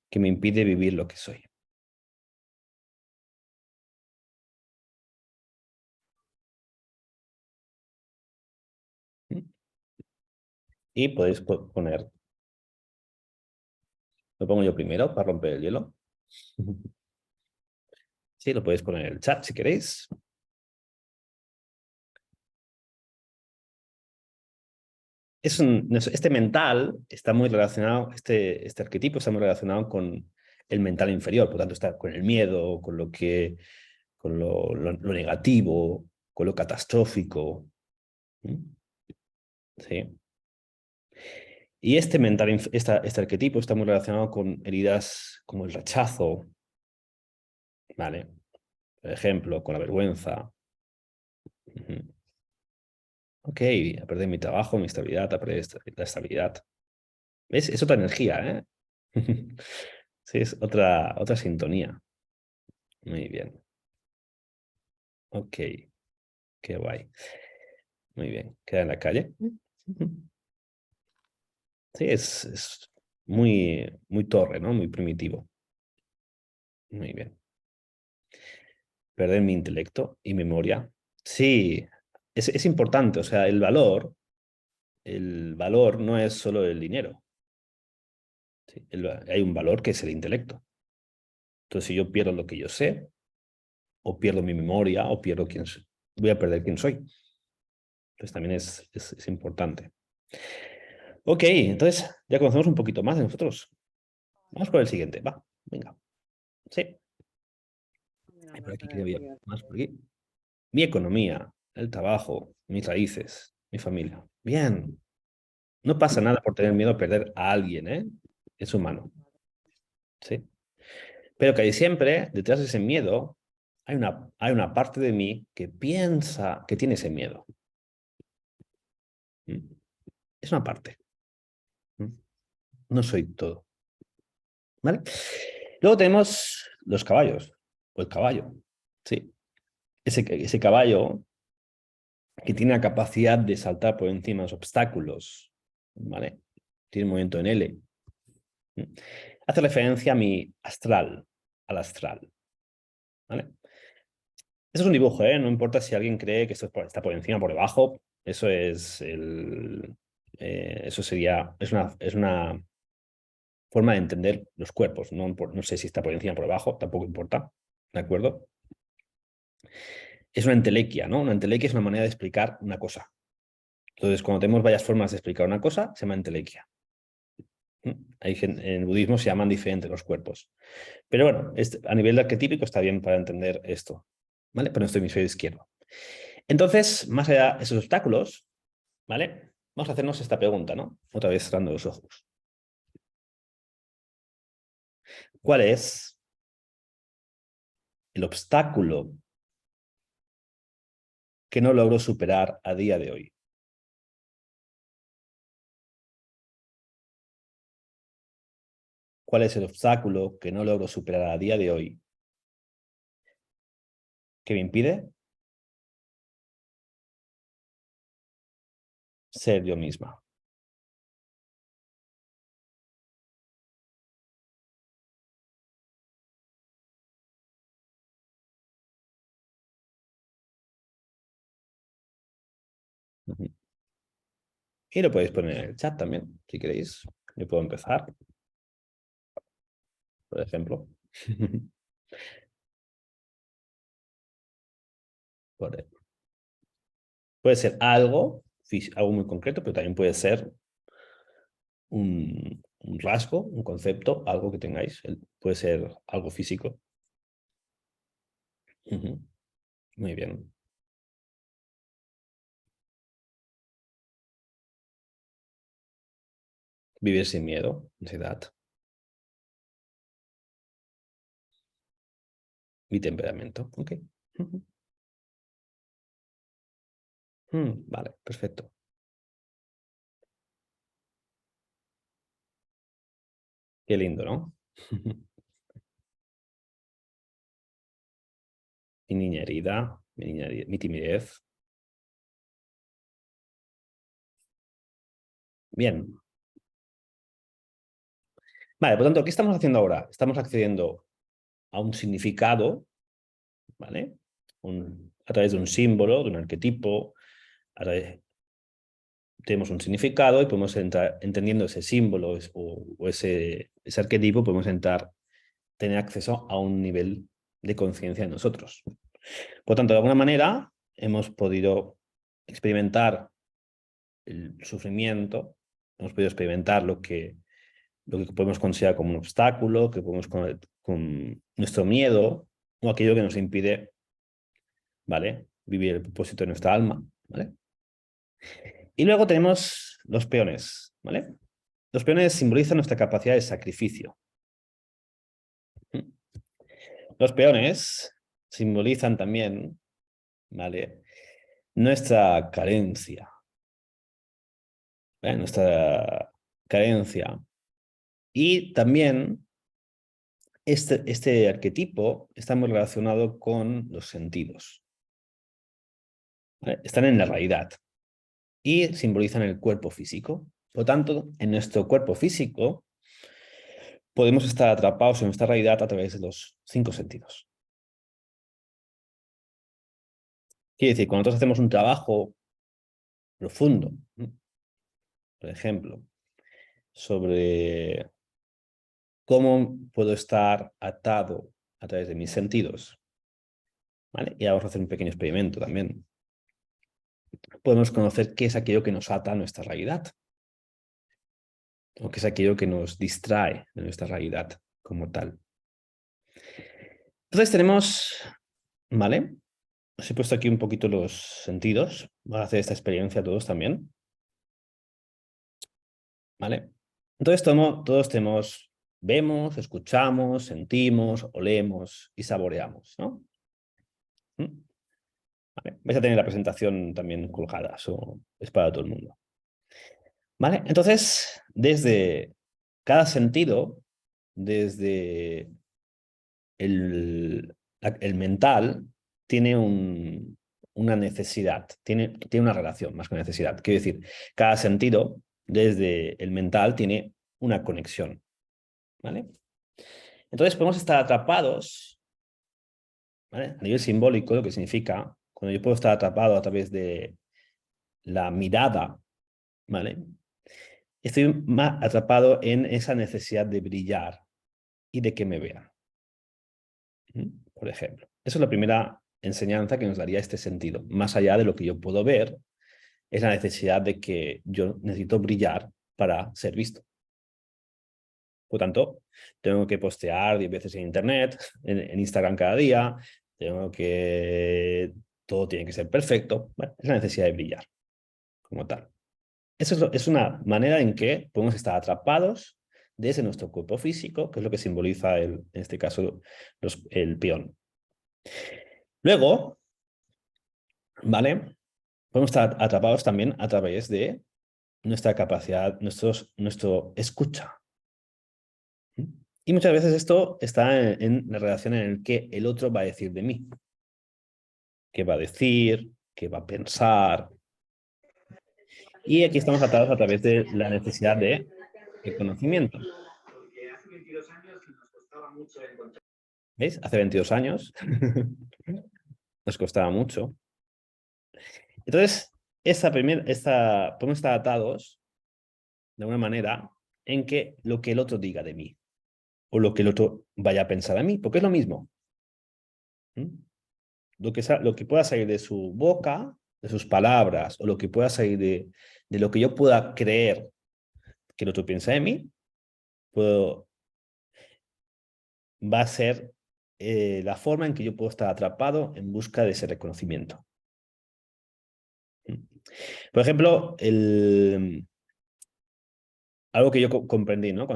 que me impide vivir lo que soy? Y podéis poner, lo pongo yo primero para romper el hielo. Sí, lo podéis poner en el chat si queréis. Este mental está muy relacionado, este arquetipo está muy relacionado con el mental inferior, por tanto está con el miedo, con lo negativo, con lo catastrófico. ¿Mm? Sí. Y este arquetipo está muy relacionado con heridas como el rechazo, ¿vale? Por ejemplo, con la vergüenza. Ujú. Ok, a perder mi trabajo, mi estabilidad, a perder la estabilidad. ¿Ves? Es otra energía, ¿eh? Sí, es otra sintonía. Muy bien. Ok, qué guay. Muy bien. Queda en la calle. Ujú. Sí, es muy torre, ¿no? Muy primitivo. Muy bien. Perder mi intelecto y memoria. Sí, es importante. O sea, el valor no es solo el dinero. ¿Sí? Hay un valor que es el intelecto. Entonces, si yo pierdo lo que yo sé, o pierdo mi memoria, o pierdo quién soy, voy a perder quién soy. Entonces, también es importante. Ok, entonces ya conocemos un poquito más de nosotros. Vamos por el siguiente, va. Venga. Sí. Y por aquí, que había más por aquí. Mi economía, el trabajo, mis raíces, mi familia. Bien. No pasa nada por tener miedo a perder a alguien, ¿eh? Es humano. Sí. Pero que siempre, detrás de ese miedo, hay una parte de mí que piensa que tiene ese miedo. ¿Mm? Es una parte. ¿Mm? No soy todo. ¿Vale? Luego tenemos los caballos, o el caballo. Sí. Ese caballo que tiene la capacidad de saltar por encima de los obstáculos. ¿Vale? Tiene un movimiento en L. ¿Mm? Hace referencia a mi astral, al astral. ¿Vale? Eso es un dibujo, ¿eh? No importa si alguien cree que esto está por encima o por debajo. Eso es eso sería. Es una forma de entender los cuerpos. No sé si está por encima o por debajo, tampoco importa. ¿De acuerdo? Es una entelequia, ¿no? Una entelequia es una manera de explicar una cosa. Entonces, cuando tenemos varias formas de explicar una cosa, se llama entelequia. En el budismo se llaman diferentes los cuerpos. Pero bueno, a nivel arquetípico está bien para entender esto. ¿Vale? Pero nuestro hemisferio izquierdo. Entonces, más allá de esos obstáculos, ¿vale? Vamos a hacernos esta pregunta, ¿no? Otra vez cerrando los ojos. ¿Cuál es el obstáculo que no logro superar a día de hoy? ¿Cuál es el obstáculo que no logro superar a día de hoy que me impide ser yo misma? Ujú. Y lo podéis poner en el chat también, si queréis. Yo puedo empezar, por ejemplo. Por- Puede ser algo muy concreto, pero también puede ser un rasgo, un concepto, algo que tengáis. Puede ser algo físico. Ujú. Muy bien. Vivir sin miedo, ansiedad, mi temperamento. Ok. Ujú. Vale, perfecto. Qué lindo, ¿no? Mi niña herida, mi timidez. Bien. Vale, por tanto, ¿qué estamos haciendo ahora? Estamos accediendo a un significado, ¿vale? A través de un símbolo, de un arquetipo, tenemos un significado y podemos entrar, entendiendo ese símbolo o ese arquetipo, podemos tener acceso a un nivel de conciencia en nosotros. Por tanto, de alguna manera hemos podido experimentar el sufrimiento, hemos podido experimentar lo que podemos considerar como un obstáculo, que podemos con nuestro miedo o aquello que nos impide, ¿vale? Vivir el propósito de nuestra alma, ¿vale? Y luego tenemos los peones, ¿vale? Los peones simbolizan nuestra capacidad de sacrificio. Los peones simbolizan también, ¿vale? Nuestra carencia, ¿vale? Nuestra carencia. Y también este arquetipo está muy relacionado con los sentidos, ¿vale? Están en la realidad y simbolizan el cuerpo físico. Por lo tanto, en nuestro cuerpo físico podemos estar atrapados en nuestra realidad a través de los 5 sentidos. Quiere decir, cuando nosotros hacemos un trabajo profundo, ¿no? Por ejemplo, sobre cómo puedo estar atado a través de mis sentidos, ¿vale? Y vamos a hacer un pequeño experimento también. Podemos conocer qué es aquello que nos ata a nuestra realidad, o qué es aquello que nos distrae de nuestra realidad como tal. Entonces tenemos, ¿vale? Os he puesto aquí un poquito los sentidos. Voy a hacer esta experiencia todos también. ¿Vale? Entonces todos tenemos, vemos, escuchamos, sentimos, olemos y saboreamos, ¿no? ¿Mm? Vale. Vais a tener la presentación también colgada, eso es para todo el mundo. ¿Vale? Entonces, desde cada sentido, desde el mental, tiene una necesidad, tiene una relación más que necesidad. Quiero decir, cada sentido, desde el mental, tiene una conexión. ¿Vale? Entonces podemos estar atrapados, ¿vale? A nivel simbólico, lo que significa, cuando yo puedo estar atrapado a través de la mirada, ¿vale? Estoy más atrapado en esa necesidad de brillar y de que me vean. Por ejemplo, esa es la primera enseñanza que nos daría este sentido. Más allá de lo que yo puedo ver, es la necesidad de que yo necesito brillar para ser visto. Por tanto, tengo que postear 10 veces en Internet, en Instagram cada día, tengo que... Todo tiene que ser perfecto. Bueno, es la necesidad de brillar, como tal. Eso es una manera en que podemos estar atrapados desde nuestro cuerpo físico, que es lo que simboliza, en este caso, el peón. Luego, ¿vale? Podemos estar atrapados también a través de nuestra capacidad, nuestro escucha. Y muchas veces esto está en la relación en el que el otro va a decir de mí. Qué va a decir, qué va a pensar. Y aquí estamos atados a través de la necesidad de conocimiento. ¿Veis? Hace 22 años nos costaba mucho. Entonces, podemos estar atados de alguna manera en que lo que el otro diga de mí o lo que el otro vaya a pensar de mí, porque es lo mismo. ¿Mm? Lo que pueda salir de su boca, de sus palabras, o lo que pueda salir de lo que yo pueda creer que el otro piensa de mí, va a ser la forma en que yo puedo estar atrapado en busca de ese reconocimiento. Por ejemplo, algo que yo comprendí, ¿no?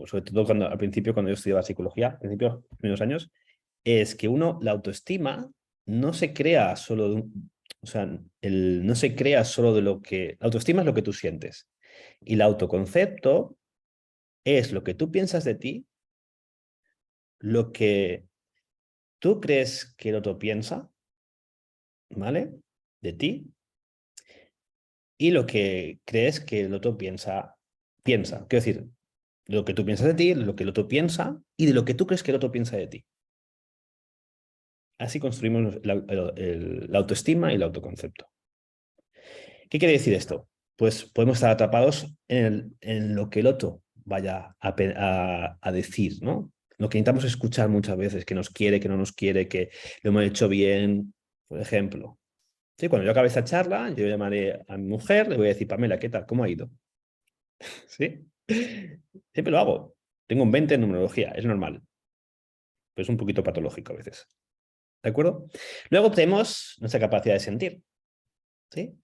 Sobre todo al principio, cuando yo estudiaba psicología, al principio, los primeros años, es que la autoestima no se crea solo o sea, no se crea solo de lo que... La autoestima es lo que tú sientes. Y el autoconcepto es lo que tú piensas de ti, lo que tú crees que el otro piensa, ¿vale? De ti, y lo que crees que el otro piensa. Quiero decir, lo que tú piensas de ti, lo que el otro piensa, y de lo que tú crees que el otro piensa de ti. Así construimos la autoestima y el autoconcepto. ¿Qué quiere decir esto? Pues podemos estar atrapados en lo que el otro vaya a decir, ¿no? Lo que intentamos escuchar muchas veces, que nos quiere, que no nos quiere, que lo hemos hecho bien, por ejemplo. Sí, cuando yo acabe esta charla, yo llamaré a mi mujer, le voy a decir, Pamela, ¿qué tal? ¿Cómo ha ido? ¿Sí? Siempre lo hago. Tengo un 20 en numerología, es normal. Pero es un poquito patológico a veces. ¿De acuerdo? Luego tenemos nuestra capacidad de sentir. ¿Sí?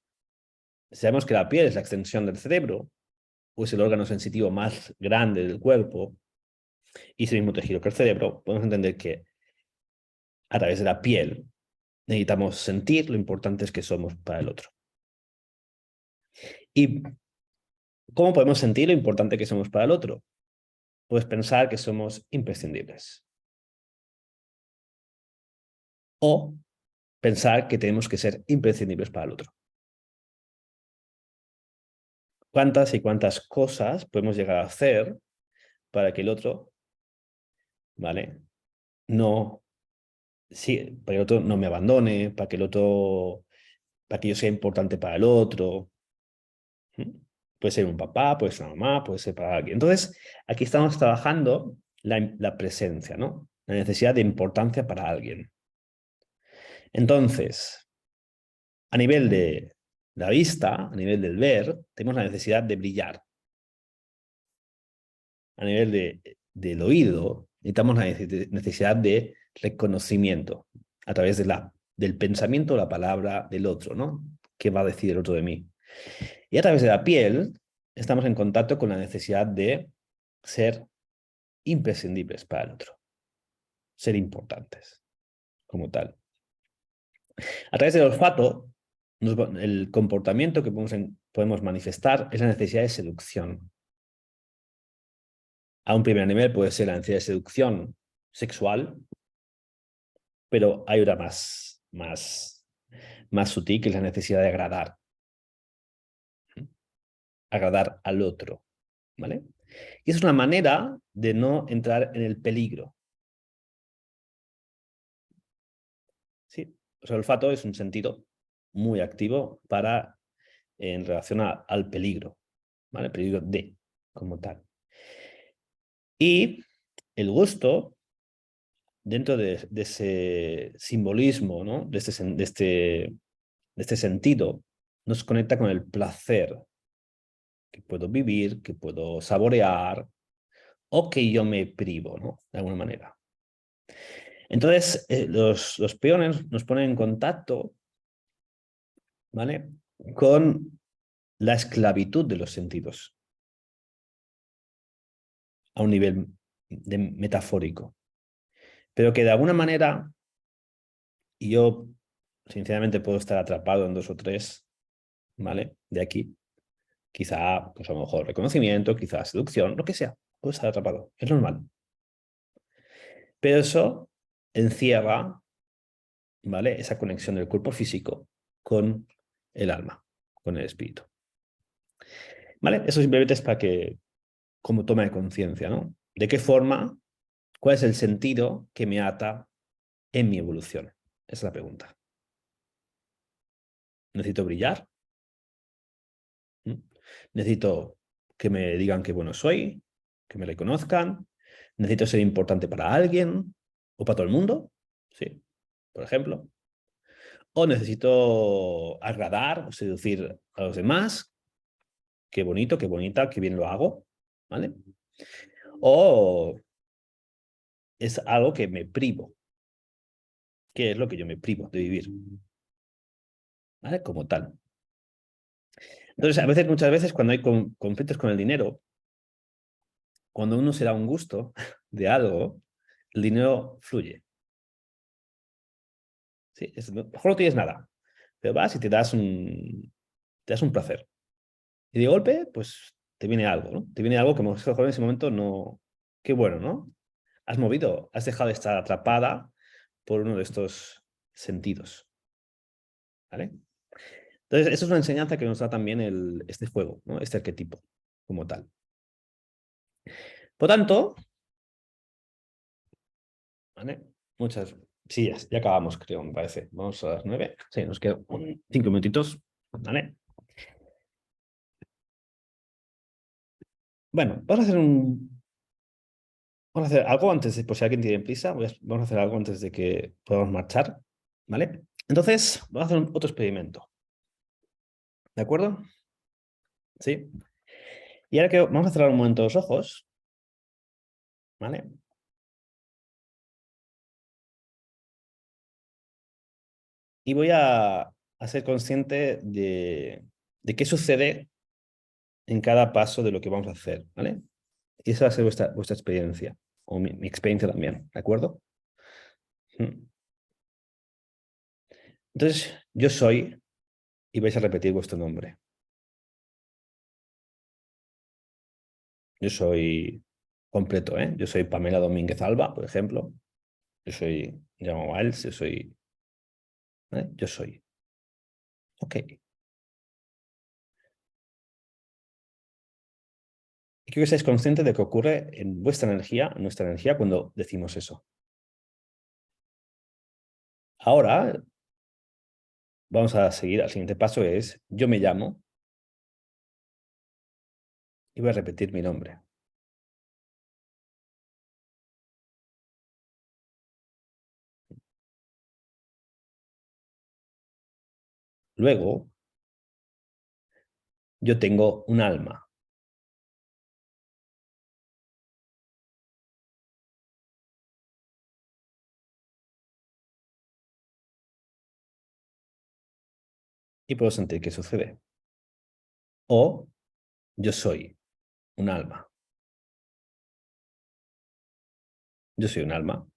Sabemos que la piel es la extensión del cerebro, o es el órgano sensitivo más grande del cuerpo, y es el mismo tejido que el cerebro. Podemos entender que a través de la piel necesitamos sentir lo importantes que somos para el otro. ¿Y cómo podemos sentir lo importante que somos para el otro? Pues pensar que somos imprescindibles. O pensar que tenemos que ser imprescindibles para el otro. ¿Cuántas y cuántas cosas podemos llegar a hacer para que el otro, ¿vale? No, sí, para que el otro no me abandone, para que yo sea importante para el otro. ¿Mm? Puede ser un papá, puede ser una mamá, puede ser para alguien. Entonces, aquí estamos trabajando la presencia, ¿no? La necesidad de importancia para alguien. Entonces, a nivel de la vista, a nivel del ver, tenemos la necesidad de brillar. A nivel del oído, necesitamos la necesidad de reconocimiento a través del pensamiento, la palabra del otro, ¿no? ¿Qué va a decir el otro de mí? Y a través de la piel estamos en contacto con la necesidad de ser imprescindibles para el otro, ser importantes como tal. A través del olfato, el comportamiento que podemos manifestar es la necesidad de seducción. A un primer nivel puede ser la necesidad de seducción sexual, pero hay otra más sutil, que es la necesidad de agradar al otro, ¿vale? Y es una manera de no entrar en el peligro. ¿Sí? O sea, el olfato es un sentido muy activo en relación al peligro, ¿vale? El peligro como tal. Y el gusto, dentro de ese simbolismo, ¿no? De este sentido, nos conecta con el placer que puedo vivir, que puedo saborear o que yo me privo, ¿no? De alguna manera. Entonces, los peones nos ponen en contacto, ¿vale? Con la esclavitud de los sentidos a un nivel metafórico. Pero que de alguna manera, y yo sinceramente puedo estar atrapado en 2 o 3, ¿vale? De aquí. Quizá, pues a lo mejor reconocimiento, quizá seducción, lo que sea. Puedo estar atrapado. Es normal. Pero eso encierra, ¿vale? Esa conexión del cuerpo físico con el alma, con el espíritu. ¿Vale? Eso simplemente es para que, como toma de conciencia, ¿no? ¿De qué forma? ¿Cuál es el sentido que me ata en mi evolución? Esa es la pregunta. ¿Necesito brillar? ¿Mm? ¿Necesito que me digan qué bueno soy? ¿Que me reconozcan? ¿Necesito ser importante para alguien? ¿O para todo el mundo? Sí, por ejemplo. ¿O necesito agradar o seducir a los demás? Qué bonito, qué bonita, qué bien lo hago. ¿Vale? O es algo que me privo. ¿Qué es lo que yo me privo de vivir? ¿Vale? Como tal. Entonces, muchas veces, cuando hay conflictos con el dinero, cuando uno se da un gusto de algo, el dinero fluye. ¿Sí? Mejor no tienes nada, pero vas y te das un placer. Y de golpe, pues te viene algo, ¿no? Te viene algo que a lo mejor en ese momento no. Qué bueno, ¿no? Has dejado de estar atrapada por uno de estos sentidos. ¿Vale? Entonces, eso es una enseñanza que nos da también este juego, ¿no? Este arquetipo, como tal. Por tanto, ¿vale? Muchas. Sí, ya acabamos, creo, me parece. Vamos a las 9. Sí, nos quedan 5 minutitos. ¿Vale? Bueno, vamos a hacer algo antes por si alguien tiene prisa, vamos a hacer algo antes de que podamos marchar, ¿vale? Entonces, vamos a hacer otro experimento, ¿de acuerdo? Sí. Y ahora que vamos a cerrar un momento los ojos, ¿vale? Y voy a ser consciente de qué sucede en cada paso de lo que vamos a hacer, ¿vale? Y esa va a ser vuestra experiencia, o mi experiencia también, ¿de acuerdo? Mm. Entonces, yo soy, y vais a repetir vuestro nombre. Yo soy completo, ¿eh? Yo soy Pamela Domínguez Alba, por ejemplo. Yo soy Jaume Valls, yo soy. ¿Eh? Yo soy. Ok. Y quiero que seáis conscientes de lo que ocurre en nuestra energía, cuando decimos eso. Ahora vamos a seguir al siguiente paso, que es yo me llamo y voy a repetir mi nombre. Luego, yo tengo un alma. y puedo sentir qué sucede. O yo soy un alma. Yo soy un alma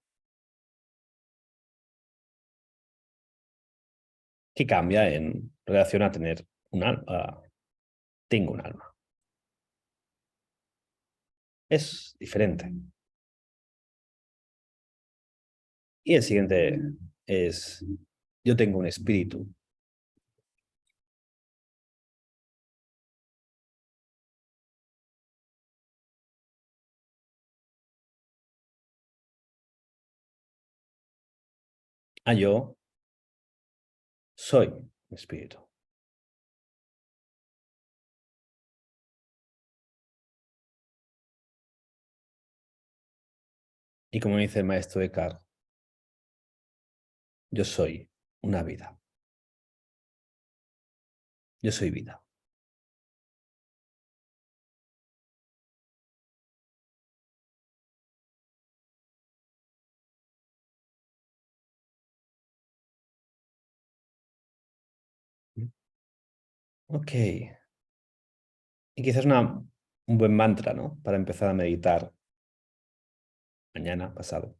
que cambia en relación a tener un alma. Tengo un alma. Es diferente. Y el siguiente es, yo tengo un espíritu. Yo soy un espíritu. Y como dice el maestro Eckhart, yo soy una vida. Yo soy vida. Ok. Y quizás un buen mantra, ¿no? Para empezar a meditar mañana, pasado.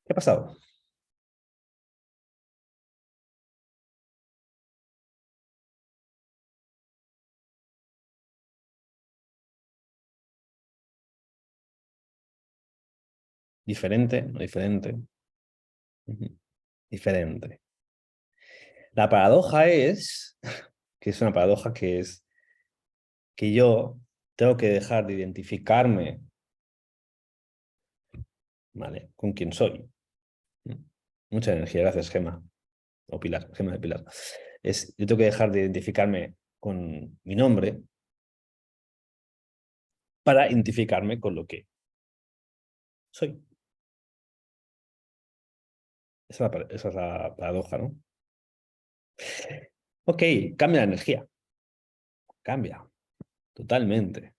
¿Qué ha pasado? ¿Diferente? ¿No diferente? Ujú. Diferente. La paradoja es, que es una paradoja que es que yo tengo que dejar de identificarme, ¿vale? Con quién soy. Mucha energía, gracias, Gema. O Pilar, Gema de Pilar. Yo tengo que dejar de identificarme con mi nombre para identificarme con lo que soy. Esa es la paradoja, ¿no? Ok, cambia la energía. Cambia, totalmente.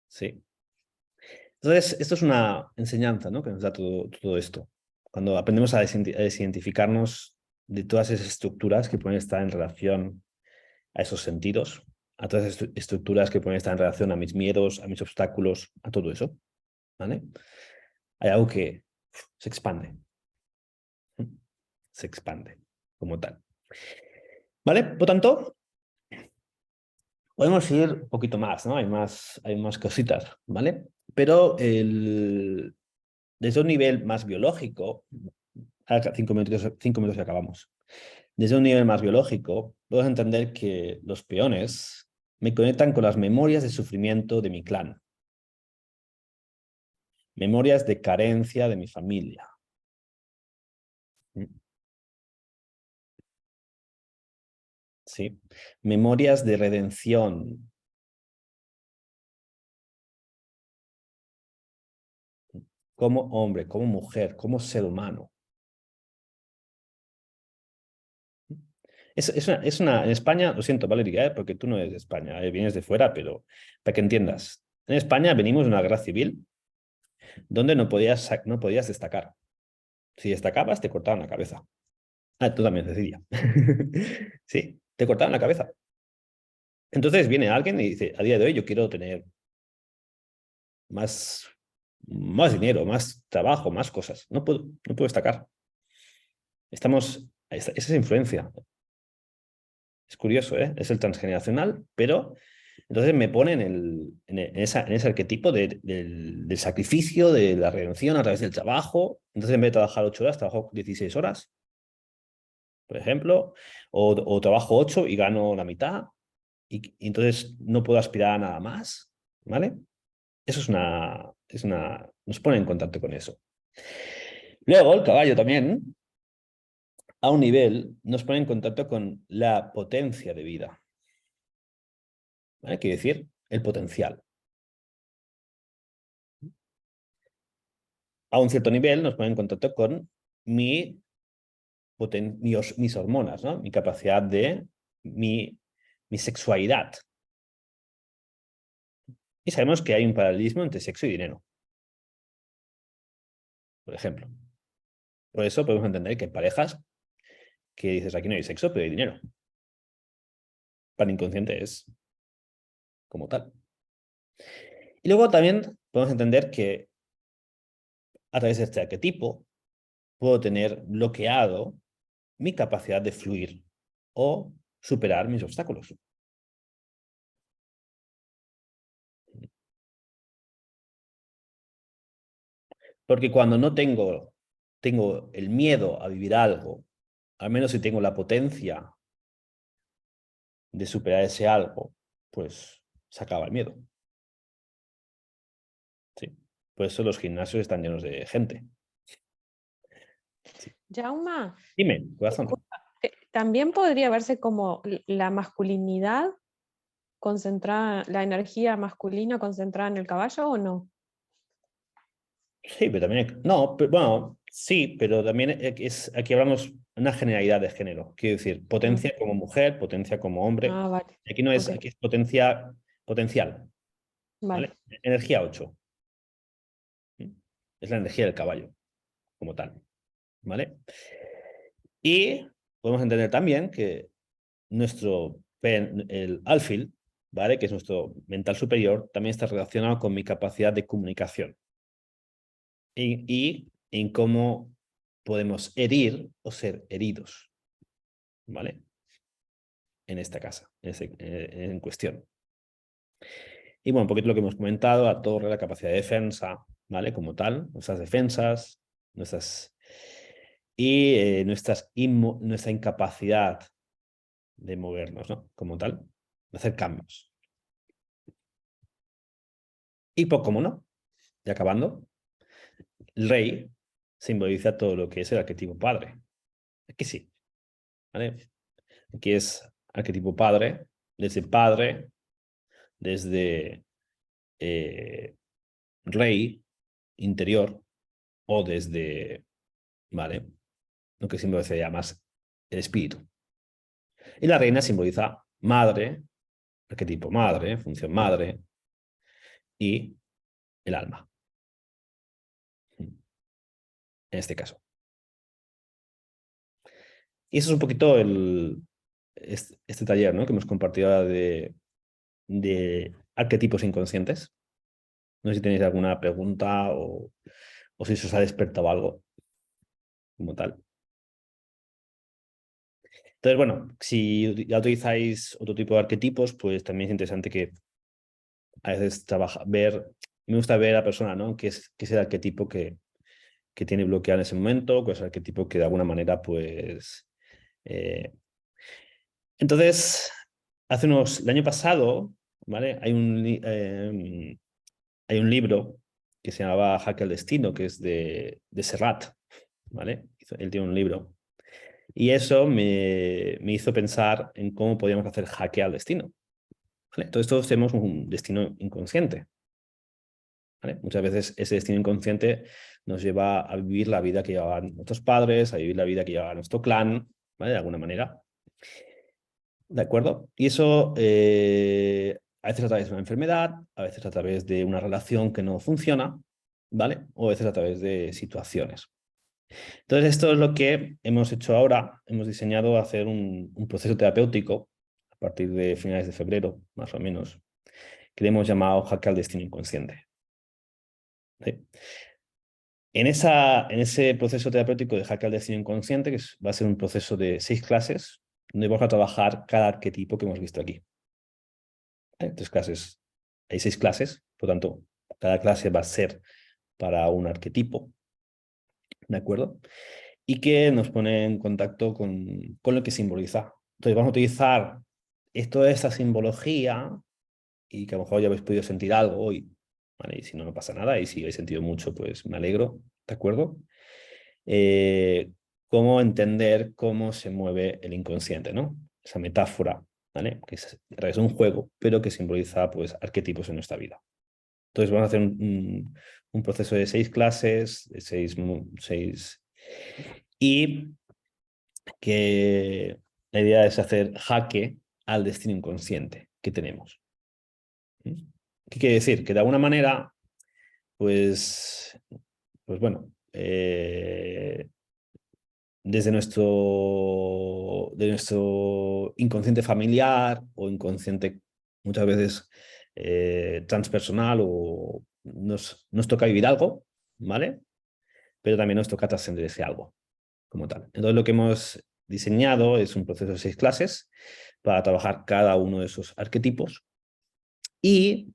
Sí. Entonces, esto es una enseñanza, ¿no? Que nos da todo esto. Cuando aprendemos a desidentificarnos de todas esas estructuras que pueden estar en relación a esos sentidos, a todas esas estructuras que pueden estar en relación a mis miedos, a mis obstáculos, a todo eso, ¿vale? Hay algo que se expande, se expande como tal. ¿Vale? Por tanto, podemos ir un poquito más, ¿no? Hay más cositas, ¿vale? Pero desde un nivel más biológico, 5 minutos y acabamos. Desde un nivel más biológico, puedo entender que los peones me conectan con las memorias de sufrimiento de mi clan, memorias de carencia de mi familia. ¿Sí? Memorias de redención como hombre, como mujer, como ser humano. En España, lo siento, Valeria, porque tú no eres de España, vienes de fuera, pero para que entiendas, en España venimos de una guerra civil donde no podías destacar. Si destacabas, te cortaban la cabeza. Ah, tú también, Cecilia. Sí, te cortaban la cabeza. Entonces viene alguien y dice, a día de hoy yo quiero tener más, más dinero, más trabajo, más cosas. No puedo destacar. Esa es influencia. Es curioso, ¿eh? Es el transgeneracional, pero entonces me pone en ese arquetipo del sacrificio, de la redención a través del trabajo. Entonces en vez de trabajar 8 horas, trabajo 16 horas, por ejemplo, o trabajo 8 y gano la mitad, y entonces no puedo aspirar a nada más, ¿vale? Eso nos pone en contacto con eso. Luego, el caballo también, a un nivel, nos pone en contacto con la potencia de vida, ¿vale? Quiere decir, el potencial. A un cierto nivel nos pone en contacto con mis hormonas, ¿no? Mi capacidad mi sexualidad. Y sabemos que hay un paralelismo entre sexo y dinero, por ejemplo. Por eso podemos entender que hay parejas que dices, aquí no hay sexo, pero hay dinero. Para el inconsciente es como tal. Y luego también podemos entender que a través de este arquetipo puedo tener bloqueado mi capacidad de fluir o superar mis obstáculos. Porque cuando no tengo el miedo a vivir algo, al menos si tengo la potencia de superar ese algo, pues se acaba el miedo. Sí. Por eso los gimnasios están llenos de gente. Sí. Yauma, Dime, corazón. disculpa, también podría verse como la masculinidad concentrada, la energía masculina concentrada en el caballo o no? Sí, pero también. No, pero, bueno, sí, pero también aquí hablamos una generalidad de género. Quiero decir, Mm. potencia como mujer, potencia como hombre. Ah, vale. Aquí no es, Ok, aquí es potencial, vale. ¿vale? Energía 8. Es la energía del caballo, como tal, ¿vale? Y podemos entender también que el alfil, ¿vale? Que es nuestro mental superior, también está relacionado con mi capacidad de comunicación y en cómo podemos herir o ser heridos, ¿vale? En esta casa, en cuestión. Y bueno, un poquito lo que hemos comentado, a torre la capacidad de defensa, ¿vale? Como tal, nuestras defensas, nuestras nuestra incapacidad de movernos, ¿no? Como tal, de hacer cambios. Y poco, como no, y acabando, el rey simboliza todo lo que es el arquetipo padre. Aquí sí, ¿vale? Aquí es arquetipo padre, desde rey interior o desde, ¿vale? Lo que simboliza ya más el espíritu. Y la reina simboliza madre, arquetipo madre, función madre y el alma, en este caso. Y eso es un poquito este taller, ¿no? Que hemos compartido de arquetipos inconscientes. No sé si tenéis alguna pregunta o si se os ha despertado algo como tal. Entonces, bueno, si ya utilizáis otro tipo de arquetipos, pues también es interesante que a veces me gusta ver a la persona, ¿no? ¿Qué es el arquetipo que tiene bloqueado en ese momento? ¿Cuál es el arquetipo que de alguna manera, pues... eh, Entonces, el año pasado, ¿vale? Hay un libro que se llamaba Jaque al Destino, que es de Serrat, ¿vale? Él tiene un libro. Y eso me hizo pensar en cómo podíamos hacer jaque al destino, ¿vale? Entonces todos tenemos un destino inconsciente, ¿vale? Muchas veces ese destino inconsciente nos lleva a vivir la vida que llevaban nuestros padres, a vivir la vida que llevaba nuestro clan, ¿vale? De alguna manera. ¿De acuerdo? Y eso a veces a través de una enfermedad, a veces a través de una relación que no funciona, ¿vale? O a veces a través de situaciones. Entonces, esto es lo que hemos hecho ahora. Hemos diseñado hacer un proceso terapéutico a partir de finales de febrero, más o menos, que le hemos llamado Jaque al Destino Inconsciente. ¿Sí? En ese proceso terapéutico de Jaque al Destino Inconsciente, va a ser un proceso de 6 clases, donde vamos a trabajar cada arquetipo que hemos visto aquí. Clases, hay 6 clases, por lo tanto, cada clase va a ser para un arquetipo, ¿de acuerdo? Y que nos pone en contacto con lo que simboliza. Entonces vamos a utilizar toda esta simbología y que a lo mejor ya habéis podido sentir algo hoy, ¿vale? Y si no, no pasa nada, y si habéis sentido mucho, pues me alegro, ¿de acuerdo? Eh, Cómo entender cómo se mueve el inconsciente, ¿no? Esa metáfora, ¿vale? Que es a través de un juego, pero que simboliza, pues, arquetipos en nuestra vida. Entonces vamos a hacer un proceso de 6 clases, de 6 y que la idea es hacer jaque al destino inconsciente que tenemos. ¿Mm? ¿Qué quiere decir? Que de alguna manera, pues bueno, desde de nuestro inconsciente familiar o inconsciente muchas veces transpersonal, o nos toca vivir algo, ¿vale? Pero también nos toca trascender ese algo como tal. Entonces lo que hemos diseñado es un proceso de 6 clases para trabajar cada uno de esos arquetipos, y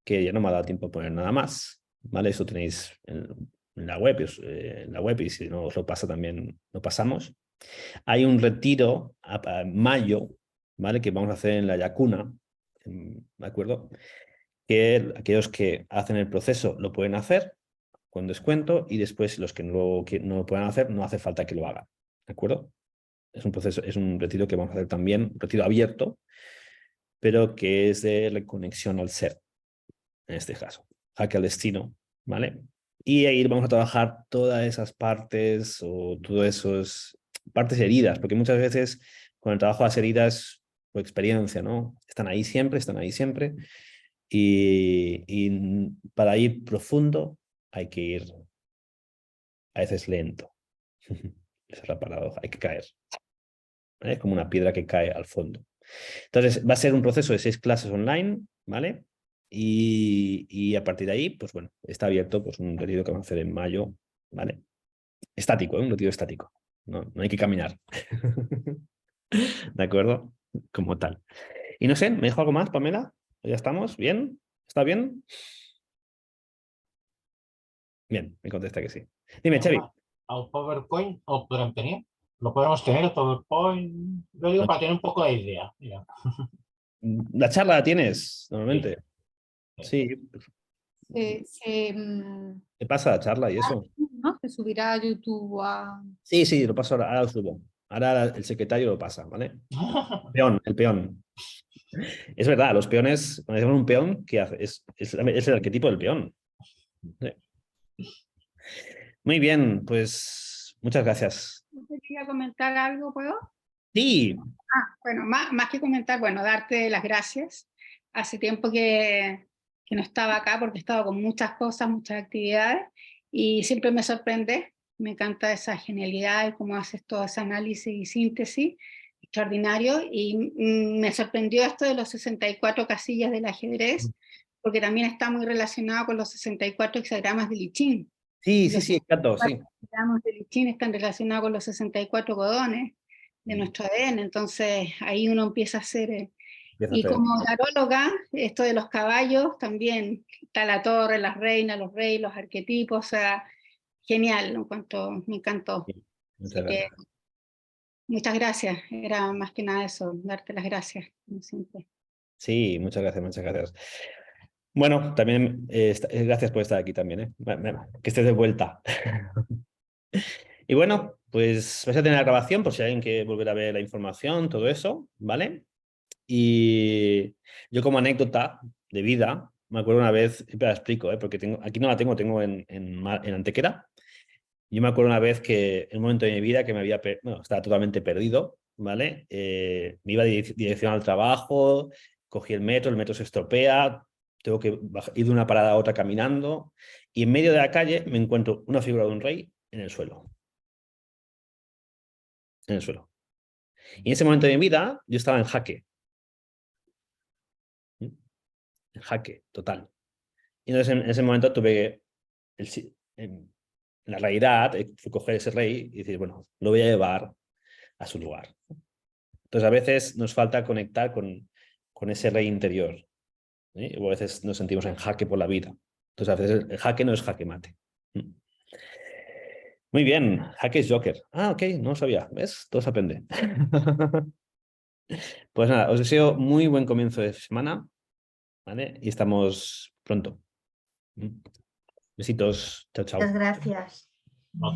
que ya no me ha dado tiempo a poner nada más, ¿vale? Eso tenéis en la web, y si no os lo pasa también lo pasamos. Hay un retiro en mayo, ¿vale? Que vamos a hacer en la Yacuna, ¿de acuerdo? Que aquellos que hacen el proceso lo pueden hacer con descuento, y después los que no lo puedan hacer, no hace falta que lo hagan, ¿de acuerdo? Es un proceso, es un retiro que vamos a hacer también, un retiro abierto, pero que es de reconexión al ser, en este caso, jaque al destino, ¿vale? Y ahí vamos a trabajar todas esas partes, o todas esas partes heridas, porque muchas veces con el trabajo de las heridas, por experiencia, ¿no? Están ahí siempre, y para ir profundo hay que ir a veces lento. Esa es la paradoja, hay que caer. ¿Vale? Es como una piedra que cae al fondo. Entonces, va a ser un proceso de 6 clases online, ¿vale? Y a partir de ahí, pues bueno, está abierto pues un retiro que vamos a hacer en mayo, ¿vale? Estático, ¿eh? Un retiro estático. No hay que caminar. ¿De acuerdo? Como tal. Y no sé, ¿me dijo algo más, Pamela? ¿Ya estamos? ¿Bien? ¿Está bien? Bien, me contesta que sí. Dime, Xavi. Al PowerPoint o podrán tener. Lo podemos tener el PowerPoint. Lo digo para tener un poco de idea. Mira. La charla la tienes normalmente. Sí. Sí. Se, ¿Qué pasa la charla y eso? ¿no? Se subirá a YouTube a... Sí, lo paso ahora lo subo. Ahora el secretario lo pasa, ¿vale? El peón. Es verdad, los peones, cuando decimos un peón, ¿qué hace? Es el arquetipo del peón. Sí. Muy bien, pues muchas gracias. Quería comentar algo, ¿puedo? Sí. Bueno, más que comentar, bueno, darte las gracias. Hace tiempo que no estaba acá porque he estado con muchas cosas, muchas actividades, y siempre me sorprende. Me encanta esa genialidad y cómo haces todo ese análisis y síntesis, extraordinario. Y me sorprendió esto de los 64 casillas del ajedrez, porque también está muy relacionado con los 64 hexagramas del I Ching. Sí, Los exacto, sí. hexagramas del I Ching están relacionados con los 64 codones de nuestro ADN, entonces ahí uno empieza a hacer... Y como taróloga, esto de los caballos también, está la torre, las reinas, los reyes, los arquetipos, o sea, genial, en cuanto me encantó. Sí, muchas Así que, gracias. muchas gracias, era más que nada eso, darte las gracias, como siempre. Sí, muchas gracias, muchas gracias. Bueno, también gracias por estar aquí también, ¿eh? Que estés de vuelta. Y bueno, pues vais a tener la grabación por si alguien quiere volver a ver la información, todo eso, ¿vale? Y yo, como anécdota de vida, me acuerdo una vez, siempre la explico, porque aquí no la tengo en Antequera. Yo me acuerdo una vez que en un momento de mi vida que estaba totalmente perdido, ¿vale? Me iba dirección al trabajo, cogí el metro se estropea, tengo que ir de una parada a otra caminando, y en medio de la calle me encuentro una figura de un rey en el suelo. En el suelo. Y en ese momento de mi vida yo estaba en jaque. En jaque, total. Y entonces en ese momento tuve en la realidad, fue coger ese rey y decir, bueno, lo voy a llevar a su lugar. Entonces a veces nos falta conectar con ese rey interior, ¿eh? O a veces nos sentimos en jaque por la vida. Entonces a veces el jaque no es jaque mate. Muy bien, jaque es Joker. Ah, ok, no lo sabía. ¿Ves? Todo se aprende. Pues nada, os deseo muy buen comienzo de semana, ¿vale? Y estamos pronto. Besitos. Chao, chao. Muchas gracias.